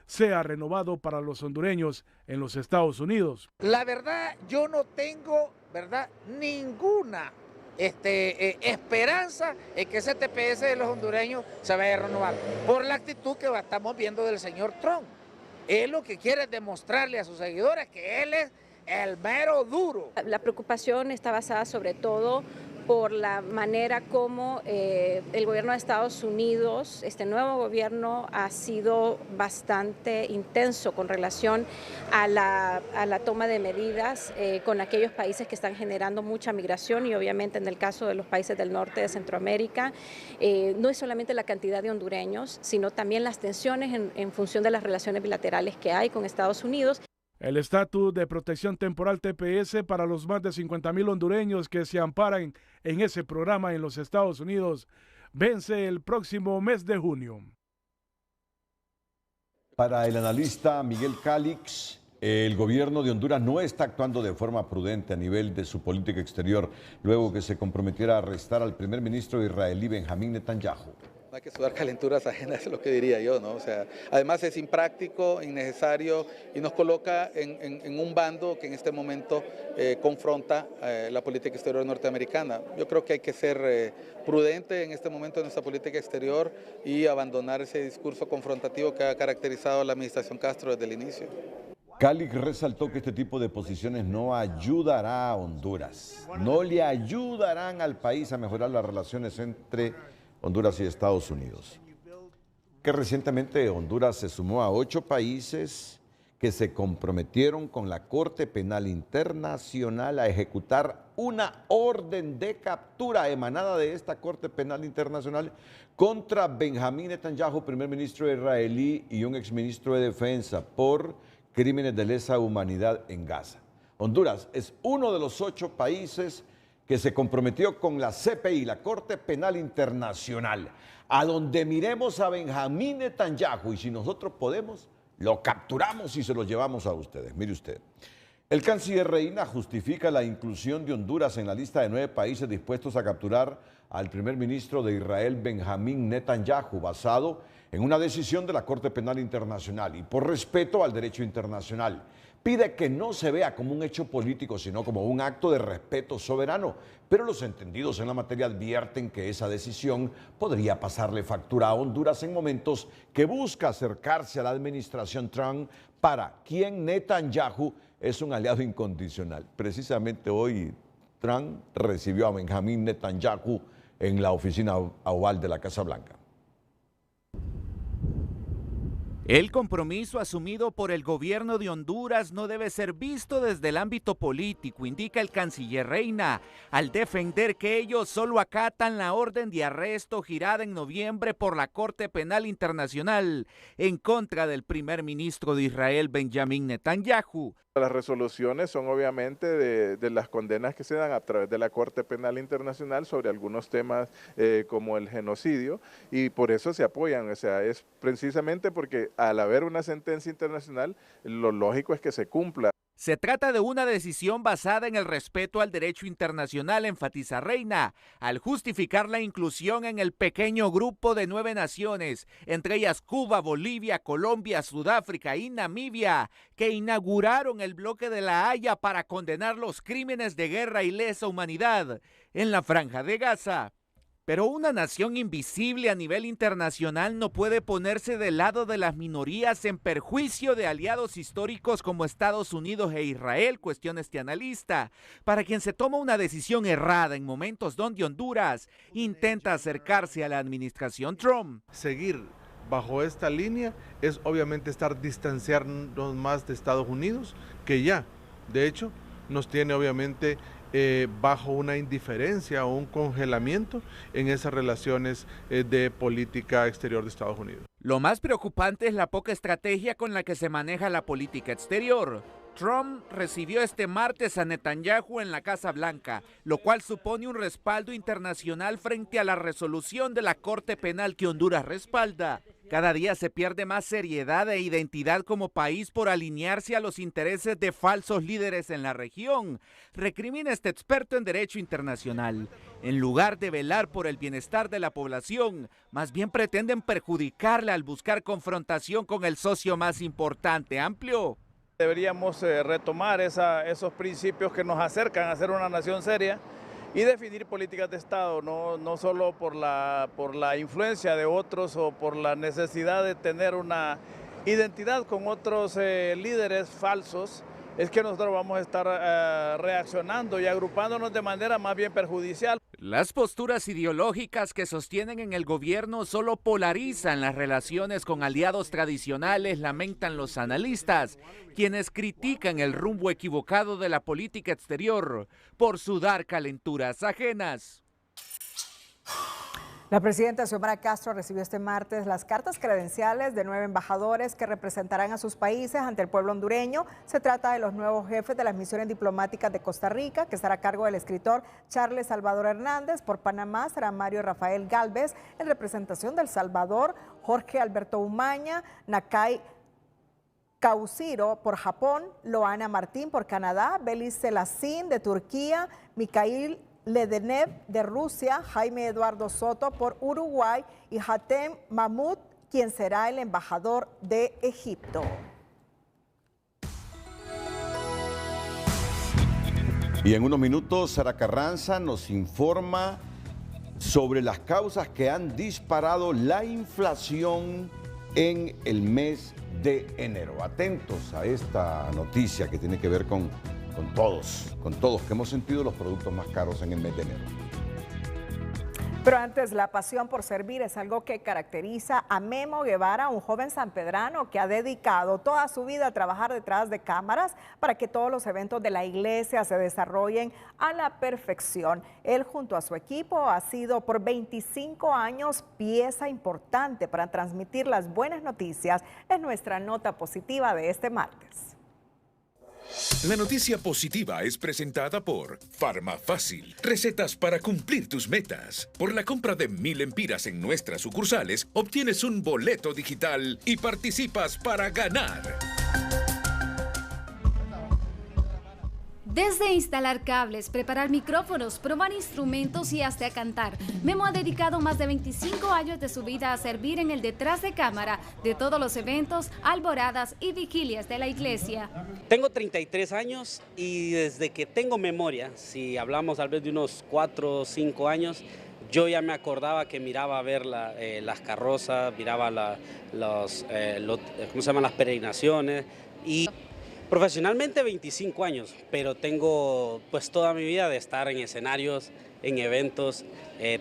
sea renovado para los hondureños en los Estados Unidos. La verdad, yo no tengo, ¿verdad?, ninguna esperanza en que ese TPS de los hondureños se vaya a renovar, por la actitud que estamos viendo del señor Trump. Él lo que quiere es demostrarle a sus seguidores que él es el mero duro. La preocupación está basada sobre todo por la manera como el gobierno de Estados Unidos, este nuevo gobierno, ha sido bastante intenso con relación a la toma de medidas con aquellos países que están generando mucha migración, y obviamente en el caso de los países del norte de Centroamérica, no es solamente la cantidad de hondureños, sino también las tensiones en función de las relaciones bilaterales que hay con Estados Unidos. El estatus de protección temporal TPS para los más de 50,000 hondureños que se amparan en ese programa en los Estados Unidos vence el próximo mes de junio. Para el analista Miguel Calix, el gobierno de Honduras no está actuando de forma prudente a nivel de su política exterior luego que se comprometiera a arrestar al primer ministro israelí Benjamín Netanyahu. No hay que sudar calenturas ajenas, es lo que diría yo, ¿no? O sea, además es impráctico, innecesario y nos coloca en un bando que en este momento confronta la política exterior norteamericana. Yo creo que hay que ser prudente en este momento de nuestra política exterior y abandonar ese discurso confrontativo que ha caracterizado a la administración Castro desde el inicio. Calix resaltó que este tipo de posiciones no ayudará a Honduras, no le ayudarán al país a mejorar las relaciones entre Honduras y Estados Unidos. Que recientemente Honduras se sumó a 8 países que se comprometieron con la Corte Penal Internacional a ejecutar una orden de captura emanada de esta Corte Penal Internacional contra Benjamín Netanyahu, primer ministro israelí y un exministro de Defensa, por crímenes de lesa humanidad en Gaza. Honduras es uno de los 8 países que se comprometió con la CPI, la Corte Penal Internacional, a donde miremos a Benjamín Netanyahu y si nosotros podemos, lo capturamos y se lo llevamos a ustedes. Mire usted, el canciller Reina justifica la inclusión de Honduras en la lista de 9 países dispuestos a capturar al primer ministro de Israel, Benjamín Netanyahu, basado en una decisión de la Corte Penal Internacional y por respeto al derecho internacional. Pide que no se vea como un hecho político, sino como un acto de respeto soberano. Pero los entendidos en la materia advierten que esa decisión podría pasarle factura a Honduras en momentos que busca acercarse a la administración Trump, para quien Netanyahu es un aliado incondicional. Precisamente hoy Trump recibió a Benjamín Netanyahu en la oficina oval de la Casa Blanca. El compromiso asumido por el gobierno de Honduras no debe ser visto desde el ámbito político, indica el canciller Reina, al defender que ellos solo acatan la orden de arresto girada en noviembre por la Corte Penal Internacional en contra del primer ministro de Israel, Benjamín Netanyahu. Las resoluciones son obviamente de las condenas que se dan a través de la Corte Penal Internacional sobre algunos temas como el genocidio, y por eso se apoyan. O sea, es precisamente porque al haber una sentencia internacional, lo lógico es que se cumpla. Se trata de una decisión basada en el respeto al derecho internacional, enfatiza Reina, al justificar la inclusión en el pequeño grupo de 9 naciones, entre ellas Cuba, Bolivia, Colombia, Sudáfrica y Namibia, que inauguraron el bloque de La Haya para condenar los crímenes de guerra y lesa humanidad en la Franja de Gaza. Pero una nación invisible a nivel internacional no puede ponerse del lado de las minorías en perjuicio de aliados históricos como Estados Unidos e Israel, cuestiona este analista, para quien se toma una decisión errada en momentos donde Honduras intenta acercarse a la administración Trump. Seguir bajo esta línea es obviamente estar distanciarnos más de Estados Unidos, que ya, de hecho, nos tiene obviamente bajo una indiferencia o un congelamiento en esas relaciones de política exterior de Estados Unidos. Lo más preocupante es la poca estrategia con la que se maneja la política exterior. Trump recibió este martes a Netanyahu en la Casa Blanca, lo cual supone un respaldo internacional frente a la resolución de la Corte Penal que Honduras respalda. Cada día se pierde más seriedad e identidad como país por alinearse a los intereses de falsos líderes en la región, recrimina este experto en derecho internacional. En lugar de velar por el bienestar de la población, más bien pretenden perjudicarla al buscar confrontación con el socio más importante. Amplio. Deberíamos retomar esos principios que nos acercan a ser una nación seria y definir políticas de Estado, no solo por la influencia de otros o por la necesidad de tener una identidad con otros líderes falsos. Es que nosotros vamos a estar reaccionando y agrupándonos de manera más bien perjudicial. Las posturas ideológicas que sostienen en el gobierno solo polarizan las relaciones con aliados tradicionales, lamentan los analistas, quienes critican el rumbo equivocado de la política exterior por sudar calenturas ajenas. La presidenta Xiomara Castro recibió este martes las cartas credenciales de 9 embajadores que representarán a sus países ante el pueblo hondureño. Se trata de los nuevos jefes de las misiones diplomáticas de Costa Rica, que estará a cargo del escritor Charles Salvador Hernández. Por Panamá será Mario Rafael Gálvez. En representación del Salvador, Jorge Alberto Umaña, Nakai Cauciro por Japón, Loana Martín por Canadá, Belis Selassin de Turquía, Mikhail Ledenev de Rusia, Jaime Eduardo Soto por Uruguay y Hatem Mahmoud, quien será el embajador de Egipto. Y en unos minutos, Sara Carranza nos informa sobre las causas que han disparado la inflación en el mes de enero. Atentos a esta noticia que tiene que ver con todos, que hemos sentido los productos más caros en el mes de enero. Pero antes, la pasión por servir es algo que caracteriza a Memo Guevara, un joven sanpedrano que ha dedicado toda su vida a trabajar detrás de cámaras para que todos los eventos de la iglesia se desarrollen a la perfección. Él, junto a su equipo, ha sido por 25 años pieza importante para transmitir las buenas noticias. Es nuestra nota positiva de este martes. La noticia positiva es presentada por Farmafácil. Recetas para cumplir tus metas. Por la compra de 1000 empiras en nuestras sucursales, obtienes un boleto digital y participas para ganar. Desde instalar cables, preparar micrófonos, probar instrumentos y hasta cantar, Memo ha dedicado más de 25 años de su vida a servir en el detrás de cámara de todos los eventos, alboradas y vigilias de la iglesia. Tengo 33 años y desde que tengo memoria, si hablamos tal vez de unos 4 o 5 años, yo ya me acordaba que miraba a ver las carrozas, miraba ¿cómo se llaman? Las peregrinaciones y... Profesionalmente 25 años, pero tengo pues toda mi vida de estar en escenarios, en eventos,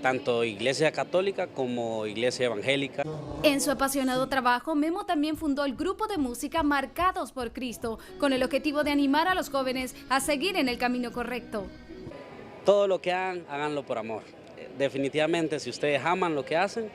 tanto iglesia católica como iglesia evangélica. En su apasionado trabajo, Memo también fundó el grupo de música Marcados por Cristo, con el objetivo de animar a los jóvenes a seguir en el camino correcto. Todo lo que hagan, háganlo por amor. Definitivamente, si ustedes aman lo que hacen,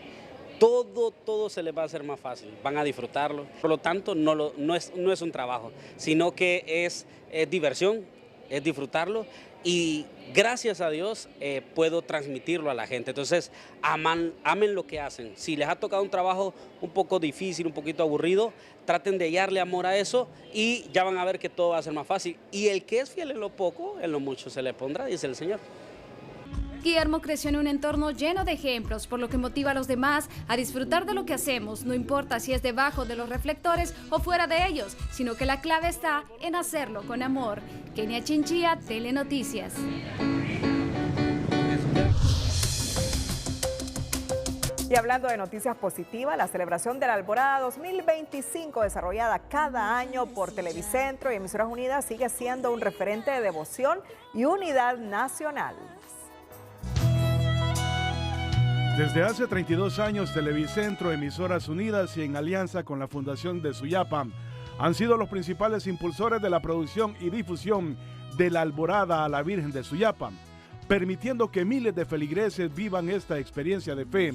todo se les va a hacer más fácil, van a disfrutarlo. Por lo tanto, no es un trabajo, sino que es diversión, es disfrutarlo y gracias a Dios puedo transmitirlo a la gente. Entonces, amen lo que hacen. Si les ha tocado un trabajo un poco difícil, un poquito aburrido, traten de hallarle amor a eso y ya van a ver que todo va a ser más fácil. Y el que es fiel en lo poco, en lo mucho se le pondrá, dice el Señor. Guillermo creció en un entorno lleno de ejemplos, por lo que motiva a los demás a disfrutar de lo que hacemos, no importa si es debajo de los reflectores o fuera de ellos, sino que la clave está en hacerlo con amor. Kenia Chinchilla, Telenoticias. Y hablando de noticias positivas, la celebración de la Alborada 2025, desarrollada cada año por Televicentro y Emisoras Unidas, sigue siendo un referente de devoción y unidad nacional. Desde hace 32 años, Televicentro, Emisoras Unidas y en alianza con la Fundación de Suyapa han sido los principales impulsores de la producción y difusión de la Alborada a la Virgen de Suyapa, permitiendo que miles de feligreses vivan esta experiencia de fe.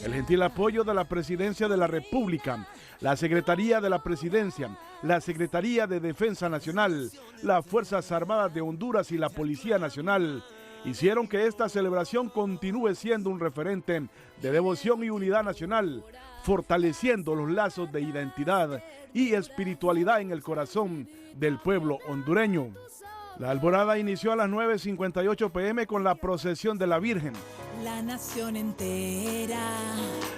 El gentil apoyo de la Presidencia de la República, la Secretaría de la Presidencia, la Secretaría de Defensa Nacional, las Fuerzas Armadas de Honduras y la Policía Nacional hicieron que esta celebración continúe siendo un referente de devoción y unidad nacional, fortaleciendo los lazos de identidad y espiritualidad en el corazón del pueblo hondureño. La alborada inició a las 9:58 p.m. con la procesión de la Virgen, la nación entera,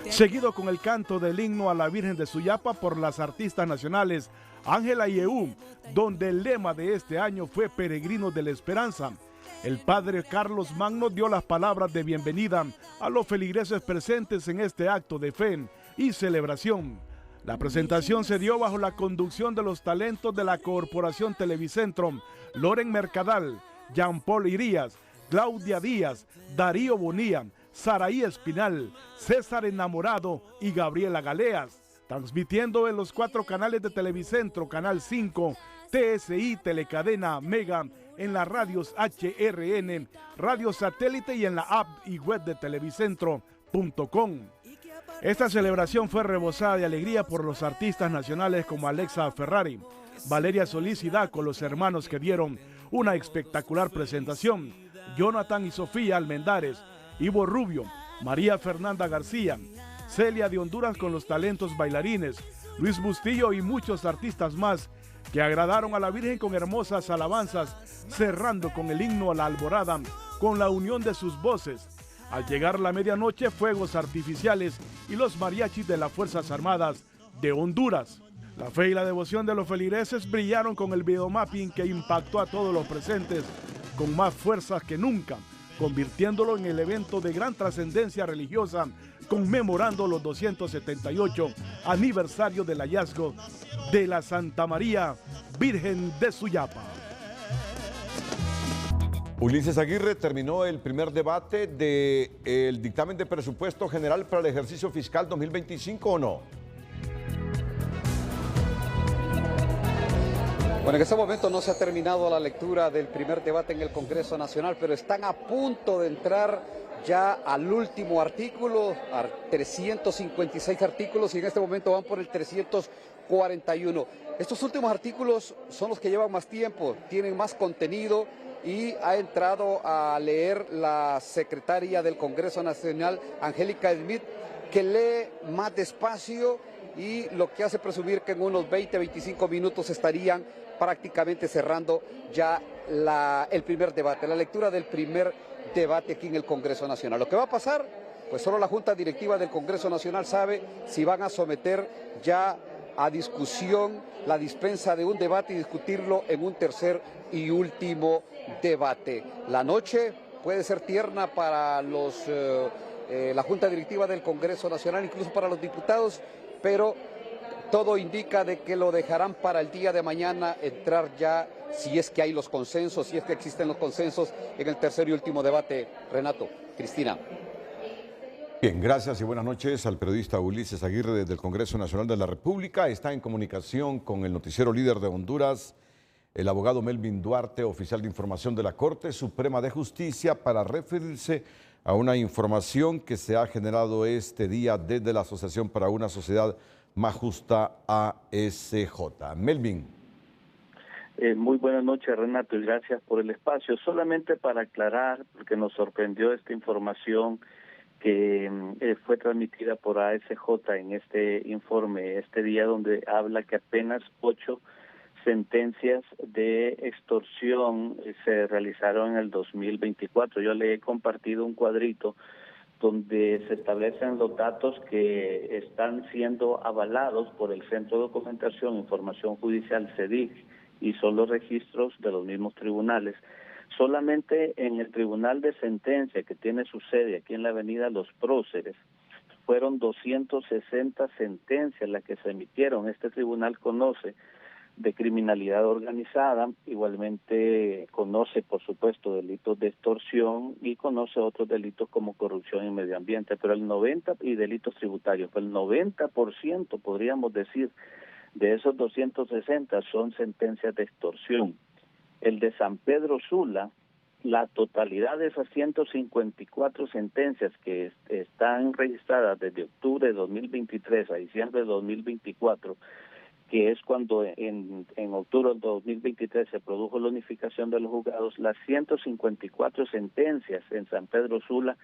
seguido con el canto del himno a la Virgen de Suyapa por las artistas nacionales Ángela y Eú, donde el lema de este año fue Peregrinos de la Esperanza. El padre Carlos Magno dio las palabras de bienvenida a los feligreses presentes en este acto de fe y celebración. La presentación se dio bajo la conducción de los talentos de la Corporación Televicentro, Loren Mercadal, Jean Paul Irías, Claudia Díaz, Darío Bonilla, Saraí Espinal, César Enamorado y Gabriela Galeas, transmitiendo en los 4 canales de Televicentro, Canal 5, TSI, Telecadena, Mega, en las radios HRN, Radio Satélite y en la app y web de televicentro.com. Esta celebración fue rebosada de alegría por los artistas nacionales como Alexa Ferrari, Valeria Solís y Daco, los hermanos que dieron una espectacular presentación, Jonathan y Sofía Almendares, Ivo Rubio, María Fernanda García, Celia de Honduras con los talentos bailarines, Luis Bustillo y muchos artistas más que agradaron a la Virgen con hermosas alabanzas, cerrando con el himno a la alborada, con la unión de sus voces. Al llegar la medianoche, fuegos artificiales y los mariachis de las Fuerzas Armadas de Honduras. La fe y la devoción de los feligreses brillaron con el videomapping que impactó a todos los presentes con más fuerzas que nunca, convirtiéndolo en el evento de gran trascendencia religiosa, conmemorando los 278 aniversario del hallazgo de la Santa María Virgen de Suyapa. Ulises Aguirre, terminó el primer debate del dictamen de presupuesto general para el ejercicio fiscal 2025, ¿o no? Bueno, en este momento no se ha terminado la lectura del primer debate en el Congreso Nacional, pero están a punto de entrar ya al último artículo, 356 artículos, y en este momento van por el 341. Estos últimos artículos son los que llevan más tiempo, tienen más contenido, y ha entrado a leer la secretaria del Congreso Nacional, Angélica Smith, que lee más despacio y lo que hace presumir que en unos 20-25 minutos estarían prácticamente cerrando ya el primer debate, la lectura del primer debate aquí en el Congreso Nacional. Lo que va a pasar, pues solo la Junta Directiva del Congreso Nacional sabe si van a someter ya a discusión la dispensa de un debate y discutirlo en un tercer y último debate. La noche puede ser tierna para la Junta Directiva del Congreso Nacional, incluso para los diputados, pero todo indica de que lo dejarán para el día de mañana entrar ya, si es que hay los consensos, si es que existen los consensos en el tercer y último debate. Renato, Cristina. Bien, gracias y buenas noches al periodista Ulises Aguirre desde el Congreso Nacional de la República. Está en comunicación con el noticiero líder de Honduras, el abogado Melvin Duarte, oficial de información de la Corte Suprema de Justicia, para referirse a una información que se ha generado este día desde la Asociación para una Sociedad Más Justa, ASJ. Melvin. Muy buenas noches, Renato, y gracias por el espacio. Solamente para aclarar, porque nos sorprendió esta información que fue transmitida por ASJ en este informe, este día, donde habla que apenas 8 sentencias de extorsión se realizaron en el 2024. Yo le he compartido un cuadrito donde se establecen los datos que están siendo avalados por el Centro de Documentación e Información Judicial, CEDIC, y son los registros de los mismos tribunales. Solamente en el Tribunal de Sentencia, que tiene su sede aquí en la avenida Los Próceres, fueron 260 sentencias las que se emitieron. Este tribunal conoce de criminalidad organizada, igualmente conoce, por supuesto, delitos de extorsión y conoce otros delitos como corrupción y medio ambiente, pero el 90% y delitos tributarios, pero el 90%, podríamos decir, De esos 260 son sentencias de extorsión. El de San Pedro Sula, la totalidad de esas 154 sentencias que están registradas desde octubre de 2023 a diciembre de 2024, que es cuando en octubre de 2023 se produjo la unificación de los juzgados, las 154 sentencias en San Pedro Sula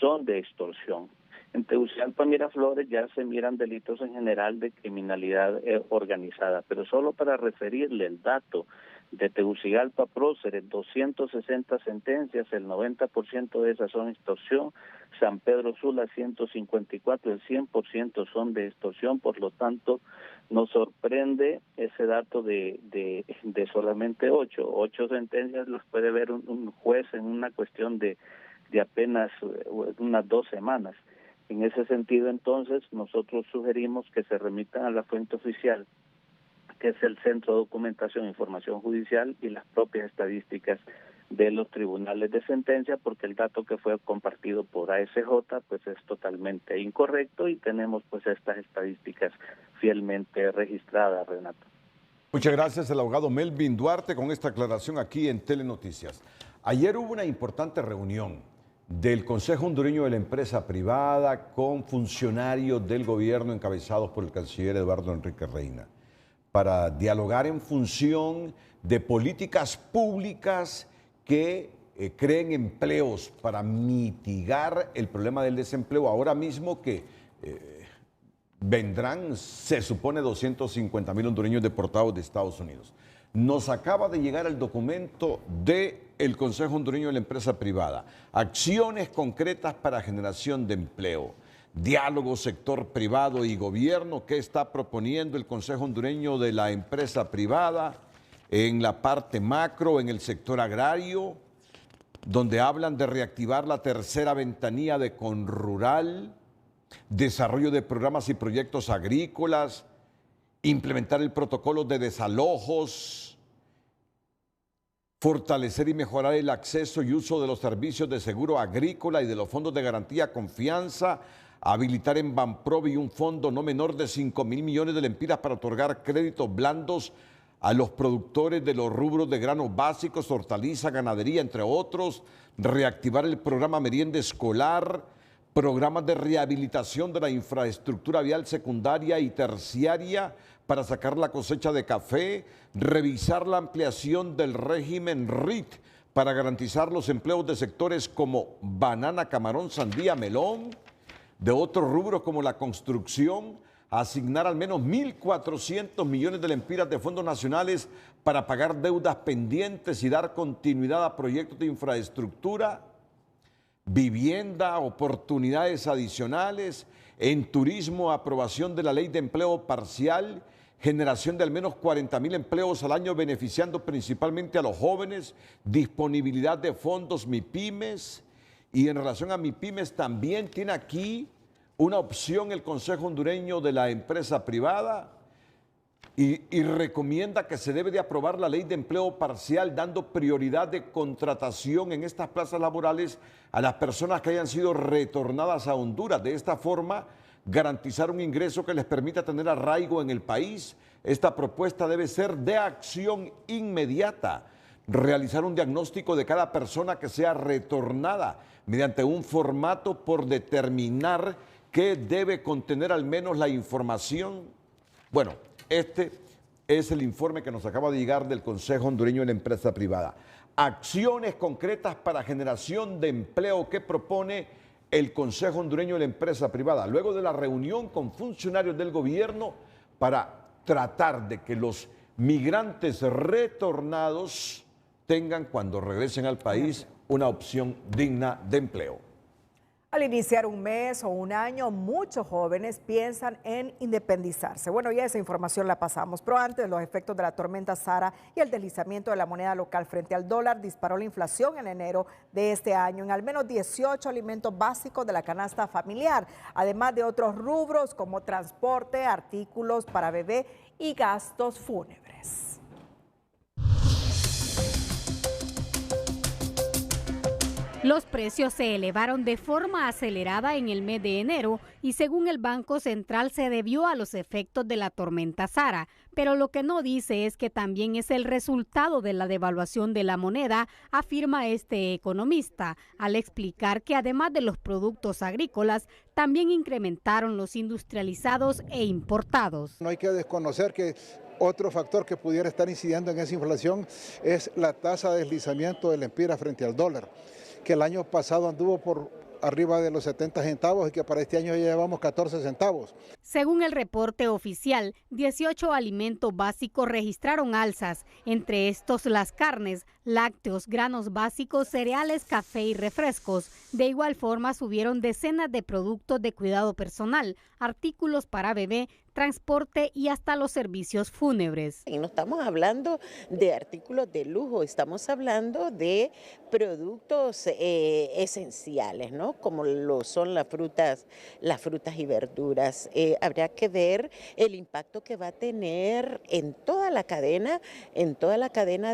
son de extorsión. En Tegucigalpa, Miraflores ya se miran delitos en general de criminalidad organizada, pero solo para referirle el dato de Tegucigalpa, Próceres, 260 sentencias, el 90% de esas son extorsión. San Pedro Sula, 154, el 100% son de extorsión. Por lo tanto, nos sorprende ese dato de solamente 8 sentencias las puede ver un juez en una cuestión de apenas unas 2 semanas. En ese sentido, entonces, nosotros sugerimos que se remitan a la fuente oficial, que es el Centro de Documentación e Información Judicial, y las propias estadísticas de los tribunales de sentencia, porque el dato que fue compartido por ASJ pues es totalmente incorrecto, y tenemos pues estas estadísticas fielmente registradas, Renato. Muchas gracias, el abogado Melvin Duarte, con esta aclaración aquí en Telenoticias. Ayer hubo una importante reunión del Consejo Hondureño de la Empresa Privada con funcionarios del gobierno encabezados por el canciller Eduardo Enrique Reina, para dialogar en función de políticas públicas que creen empleos para mitigar el problema del desempleo. Ahora mismo que vendrán, se supone, 250,000 hondureños deportados de Estados Unidos. Nos acaba de llegar el documento del Consejo Hondureño de la Empresa Privada. Acciones concretas para generación de empleo. Diálogo sector privado y gobierno. ¿Qué está proponiendo el Consejo Hondureño de la Empresa Privada en la parte macro, en el sector agrario, donde hablan de reactivar la tercera ventanilla de Conrural, desarrollo de programas y proyectos agrícolas, implementar el protocolo de desalojos, fortalecer y mejorar el acceso y uso de los servicios de seguro agrícola y de los fondos de garantía confianza, habilitar en Banprovi un fondo no menor de 5,000 millones de lempiras para otorgar créditos blandos a los productores de los rubros de granos básicos, hortaliza, ganadería, entre otros, reactivar el programa merienda escolar, programas de rehabilitación de la infraestructura vial secundaria y terciaria para sacar la cosecha de café, revisar la ampliación del régimen RIT para garantizar los empleos de sectores como banana, camarón, sandía, melón, de otros rubros como la construcción, asignar al menos 1.400 millones de lempiras de fondos nacionales para pagar deudas pendientes y dar continuidad a proyectos de infraestructura, vivienda, oportunidades adicionales, en turismo, aprobación de la ley de empleo parcial, generación de al menos 40,000 empleos al año beneficiando principalmente a los jóvenes, disponibilidad de fondos MIPYMES, y en relación a MIPYMES también tiene aquí una opción el Consejo Hondureño de la Empresa Privada y recomienda que se debe de aprobar la ley de empleo parcial dando prioridad de contratación en estas plazas laborales a las personas que hayan sido retornadas a Honduras. De esta forma, garantizar un ingreso que les permita tener arraigo en el país. Esta propuesta debe ser de acción inmediata. Realizar un diagnóstico de cada persona que sea retornada mediante un formato por determinar que debe contener al menos la información. Bueno, este es el informe que nos acaba de llegar del Consejo Hondureño de la Empresa Privada. Acciones concretas para generación de empleo que propone el Consejo Hondureño de la Empresa Privada, luego de la reunión con funcionarios del gobierno para tratar de que los migrantes retornados tengan, cuando regresen al país, una opción digna de empleo. Al iniciar un mes o un año, muchos jóvenes piensan en independizarse. Bueno, ya esa información la pasamos, pero antes, los efectos de la tormenta Sara y el deslizamiento de la moneda local frente al dólar disparó la inflación en enero de este año en al menos 18 alimentos básicos de la canasta familiar, además de otros rubros como transporte, artículos para bebé y gastos fúnebres. Los precios se elevaron de forma acelerada en el mes de enero y según el Banco Central se debió a los efectos de la tormenta Sara, pero lo que no dice es que también es el resultado de la devaluación de la moneda, afirma este economista, al explicar que además de los productos agrícolas, también incrementaron los industrializados e importados. No hay que desconocer que otro factor que pudiera estar incidiendo en esa inflación es la tasa de deslizamiento del empira frente al dólar, que el año pasado anduvo por arriba de los 70 centavos y que para este año ya llevamos 14 centavos. Según el reporte oficial, 18 alimentos básicos registraron alzas, entre estos las carnes, lácteos, granos básicos, cereales, café y refrescos. De igual forma subieron decenas de productos de cuidado personal, artículos para bebé, transporte y hasta los servicios fúnebres. Y no estamos hablando de artículos de lujo, estamos hablando de productos esenciales, ¿no? Como lo son las frutas y verduras. Habrá que ver el impacto que va a tener en toda la cadena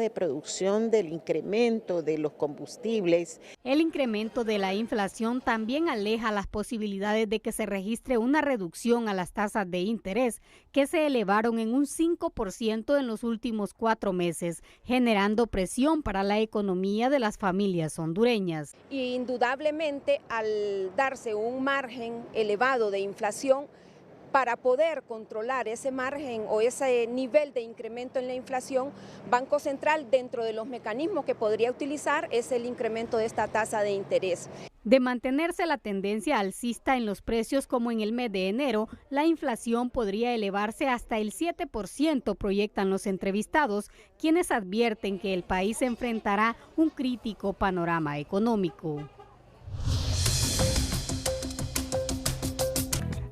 de producción del incremento de los combustibles. El incremento de la inflación también aleja las posibilidades de que se registre una reducción a las tasas de interés, que se elevaron en un 5% en los últimos 4 meses, generando presión para la economía de las familias hondureñas. Indudablemente, al darse un margen elevado de inflación, para poder controlar ese margen o ese nivel de incremento en la inflación, Banco Central, dentro de los mecanismos que podría utilizar, es el incremento de esta tasa de interés. De mantenerse la tendencia alcista en los precios como en el mes de enero, la inflación podría elevarse hasta el 7%, proyectan los entrevistados, quienes advierten que el país enfrentará un crítico panorama económico.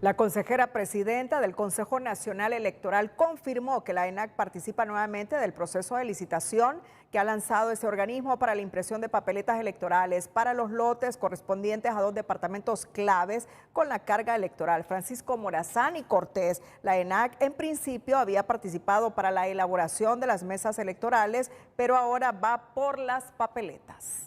La consejera presidenta del Consejo Nacional Electoral confirmó que la ENAC participa nuevamente del proceso de licitación que ha lanzado ese organismo para la impresión de papeletas electorales para los lotes correspondientes a 2 departamentos claves con la carga electoral, Francisco Morazán y Cortés. La ENAC en principio había participado para la elaboración de las mesas electorales, pero ahora va por las papeletas.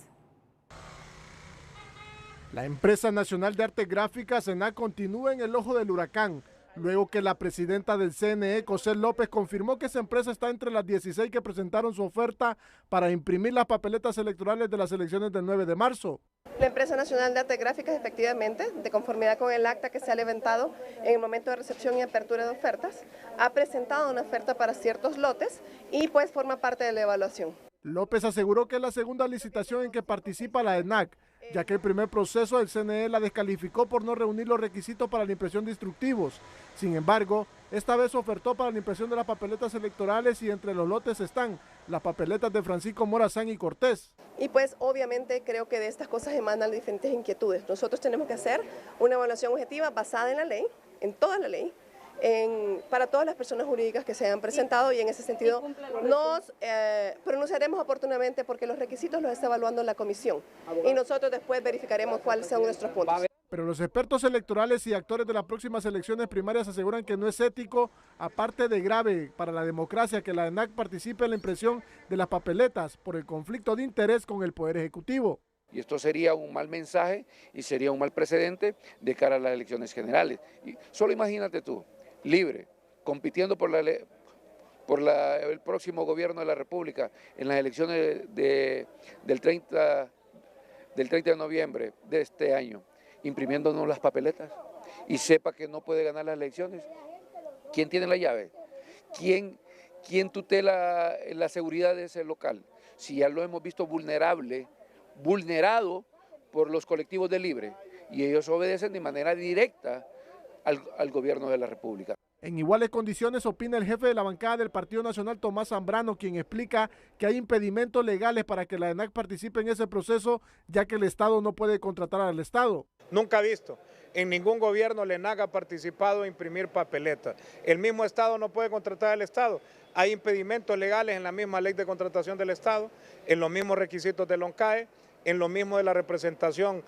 La empresa nacional de artes gráficas ENAC continúa en el ojo del huracán, luego que la presidenta del CNE, Cosel López, confirmó que esa empresa está entre las 16 que presentaron su oferta para imprimir las papeletas electorales de las elecciones del 9 de marzo. La empresa nacional de artes gráficas, efectivamente, de conformidad con el acta que se ha levantado en el momento de recepción y apertura de ofertas, ha presentado una oferta para ciertos lotes y pues forma parte de la evaluación. López aseguró que es la segunda licitación en que participa la ENAC, ya que el primer proceso del CNE la descalificó por no reunir los requisitos para la impresión de instructivos. Sin embargo, esta vez ofertó para la impresión de las papeletas electorales y entre los lotes están las papeletas de Francisco Morazán y Cortés. Y pues obviamente creo que de estas cosas emanan diferentes inquietudes. Nosotros tenemos que hacer una evaluación objetiva basada en la ley, en toda la ley, para todas las personas jurídicas que se hayan presentado y en ese sentido nos pronunciaremos oportunamente porque los requisitos los está evaluando la comisión y nosotros después verificaremos cuáles son nuestros puntos. Pero los expertos electorales y actores de las próximas elecciones primarias aseguran que no es ético, aparte de grave para la democracia, que la ENAC participe en la impresión de las papeletas por el conflicto de interés con el Poder Ejecutivo. Y esto sería un mal mensaje y sería un mal precedente de cara a las elecciones generales. Y solo imagínate tú, Libre, compitiendo por el próximo gobierno de la República en las elecciones del 30 de noviembre de este año, imprimiéndonos las papeletas y sepa que no puede ganar las elecciones. ¿Quién tiene la llave? ¿Quién tutela la seguridad de ese local? Si ya lo hemos visto vulnerado por los colectivos de Libre y ellos obedecen de manera directa al gobierno de la República. En iguales condiciones opina el jefe de la bancada del Partido Nacional, Tomás Zambrano, quien explica que hay impedimentos legales para que la ENAC participe en ese proceso, ya que el Estado no puede contratar al Estado. Nunca visto. En ningún gobierno la ENAC ha participado en imprimir papeletas. El mismo Estado no puede contratar al Estado. Hay impedimentos legales en la misma ley de contratación del Estado, en los mismos requisitos del ONCAE, en lo mismo de la representación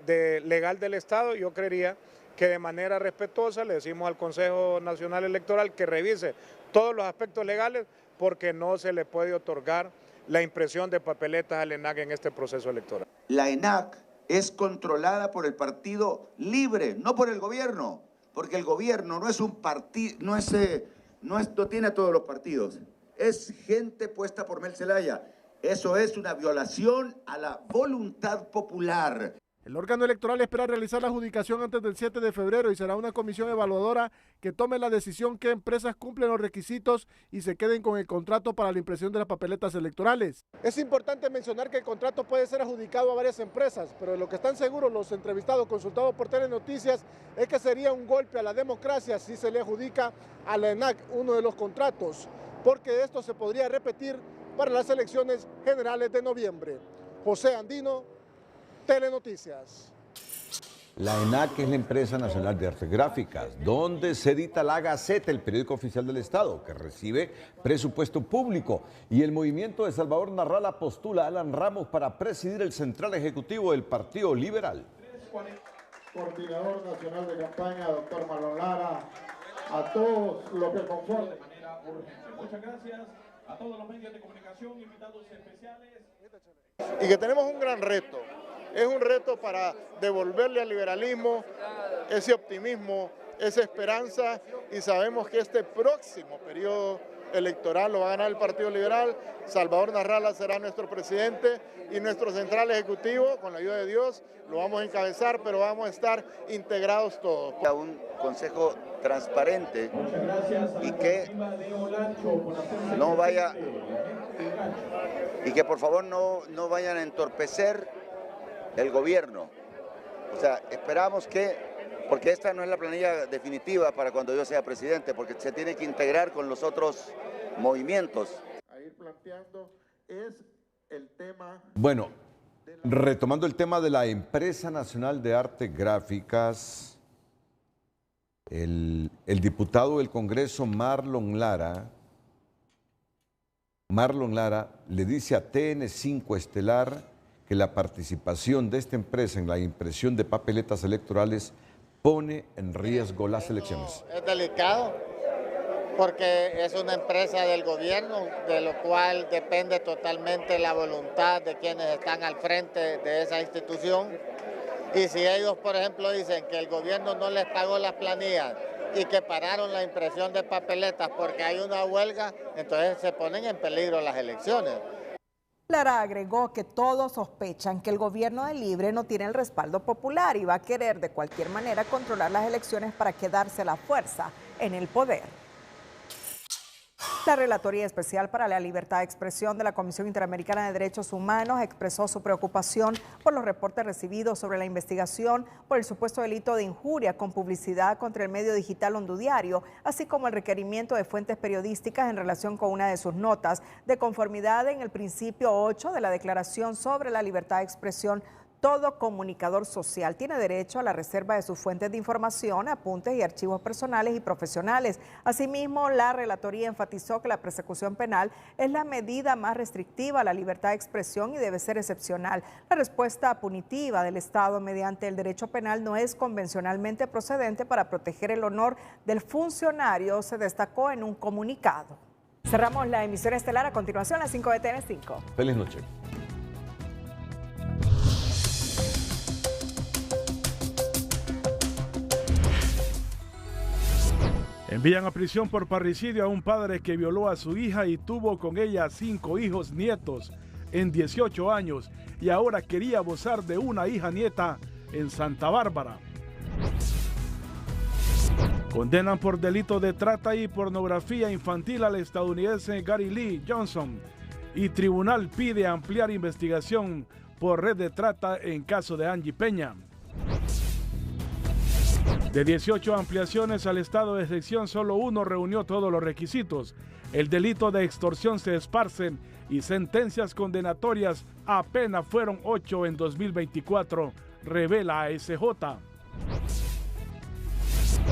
legal del Estado. Yo creería que de manera respetuosa le decimos al Consejo Nacional Electoral que revise todos los aspectos legales porque no se le puede otorgar la impresión de papeletas al ENAC en este proceso electoral. la ENAC es controlada por el Partido Libre, no por el gobierno, porque el gobierno no es un partido, no tiene a todos los partidos, es gente puesta por Mel Zelaya. Eso es una violación a la voluntad popular. El órgano electoral espera realizar la adjudicación antes del 7 de febrero y será una comisión evaluadora que tome la decisión qué empresas cumplen los requisitos y se queden con el contrato para la impresión de las papeletas electorales. Es importante mencionar que el contrato puede ser adjudicado a varias empresas, pero de lo que están seguros los entrevistados consultados por Telenoticias es que sería un golpe a la democracia si se le adjudica a la ENAC uno de los contratos, porque esto se podría repetir para las elecciones generales de noviembre. José Andino, Telenoticias. La ENAC es la Empresa Nacional de Artes Gráficas, donde se edita la Gaceta, el periódico oficial del Estado, que recibe presupuesto público. Y el movimiento de Salvador Narrala postula a Alan Ramos para presidir el Central Ejecutivo del Partido Liberal. Coordinador Nacional de Campaña, doctor Marlon Lara, a todos los que conforman. Muchas gracias a todos los medios de comunicación, invitados especiales. Y que tenemos un gran reto. Es un reto para devolverle al liberalismo ese optimismo, esa esperanza, y sabemos que este próximo periodo electoral lo va a ganar el Partido Liberal. Salvador Narrala será nuestro presidente y nuestro central ejecutivo, con la ayuda de Dios, lo vamos a encabezar, pero vamos a estar integrados todos. Un consejo transparente y que no vaya, y que por favor no vayan a entorpecer el gobierno. O sea, esperamos que, porque esta no es la planilla definitiva para cuando yo sea presidente, porque se tiene que integrar con los otros movimientos. A ir planteando es el tema. Bueno, retomando el tema de la Empresa Nacional de Artes Gráficas, el diputado del Congreso Marlon Lara le dice a TN5 Estelar que la participación de esta empresa en la impresión de papeletas electorales pone en riesgo las elecciones. Es delicado porque es una empresa del gobierno, de lo cual depende totalmente la voluntad de quienes están al frente de esa institución. Y si ellos, por ejemplo, dicen que el gobierno no les pagó las planillas y que pararon la impresión de papeletas porque hay una huelga, entonces se ponen en peligro las elecciones. Lara agregó que todos sospechan que el gobierno de Libre no tiene el respaldo popular y va a querer de cualquier manera controlar las elecciones para quedarse la fuerza en el poder. La Relatoría Especial para la Libertad de Expresión de la Comisión Interamericana de Derechos Humanos expresó su preocupación por los reportes recibidos sobre la investigación por el supuesto delito de injuria con publicidad contra el medio digital Hondudiario, así como el requerimiento de fuentes periodísticas en relación con una de sus notas, de conformidad en el principio 8 de la Declaración sobre la Libertad de Expresión. Todo comunicador social tiene derecho a la reserva de sus fuentes de información, apuntes y archivos personales y profesionales. Asimismo, la relatoría enfatizó que la persecución penal es la medida más restrictiva a la libertad de expresión y debe ser excepcional. La respuesta punitiva del Estado mediante el derecho penal no es convencionalmente procedente para proteger el honor del funcionario, se destacó en un comunicado. Cerramos la emisión estelar. A continuación, las 5 de TN5. Feliz noche. Envían a prisión por parricidio a un padre que violó a su hija y tuvo con ella 5 hijos nietos en 18 años y ahora quería abusar de una hija nieta en Santa Bárbara. Condenan por delito de trata y pornografía infantil al estadounidense Gary Lee Johnson y tribunal pide ampliar investigación por red de trata en caso de Angie Peña. De 18 ampliaciones al estado de excepción, solo uno reunió todos los requisitos. El delito de extorsión se esparce y sentencias condenatorias apenas fueron 8 en 2024, revela ASJ.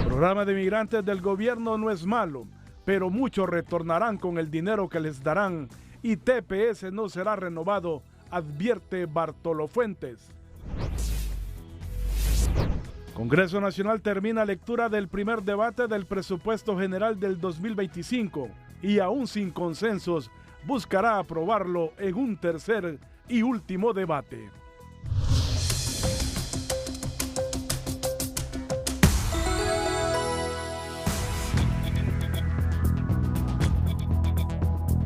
Programa de migrantes del gobierno no es malo, pero muchos retornarán con el dinero que les darán y TPS no será renovado, advierte Bartolo Fuentes. Congreso Nacional termina lectura del primer debate del presupuesto general del 2025 y aún sin consensos buscará aprobarlo en un tercer y último debate.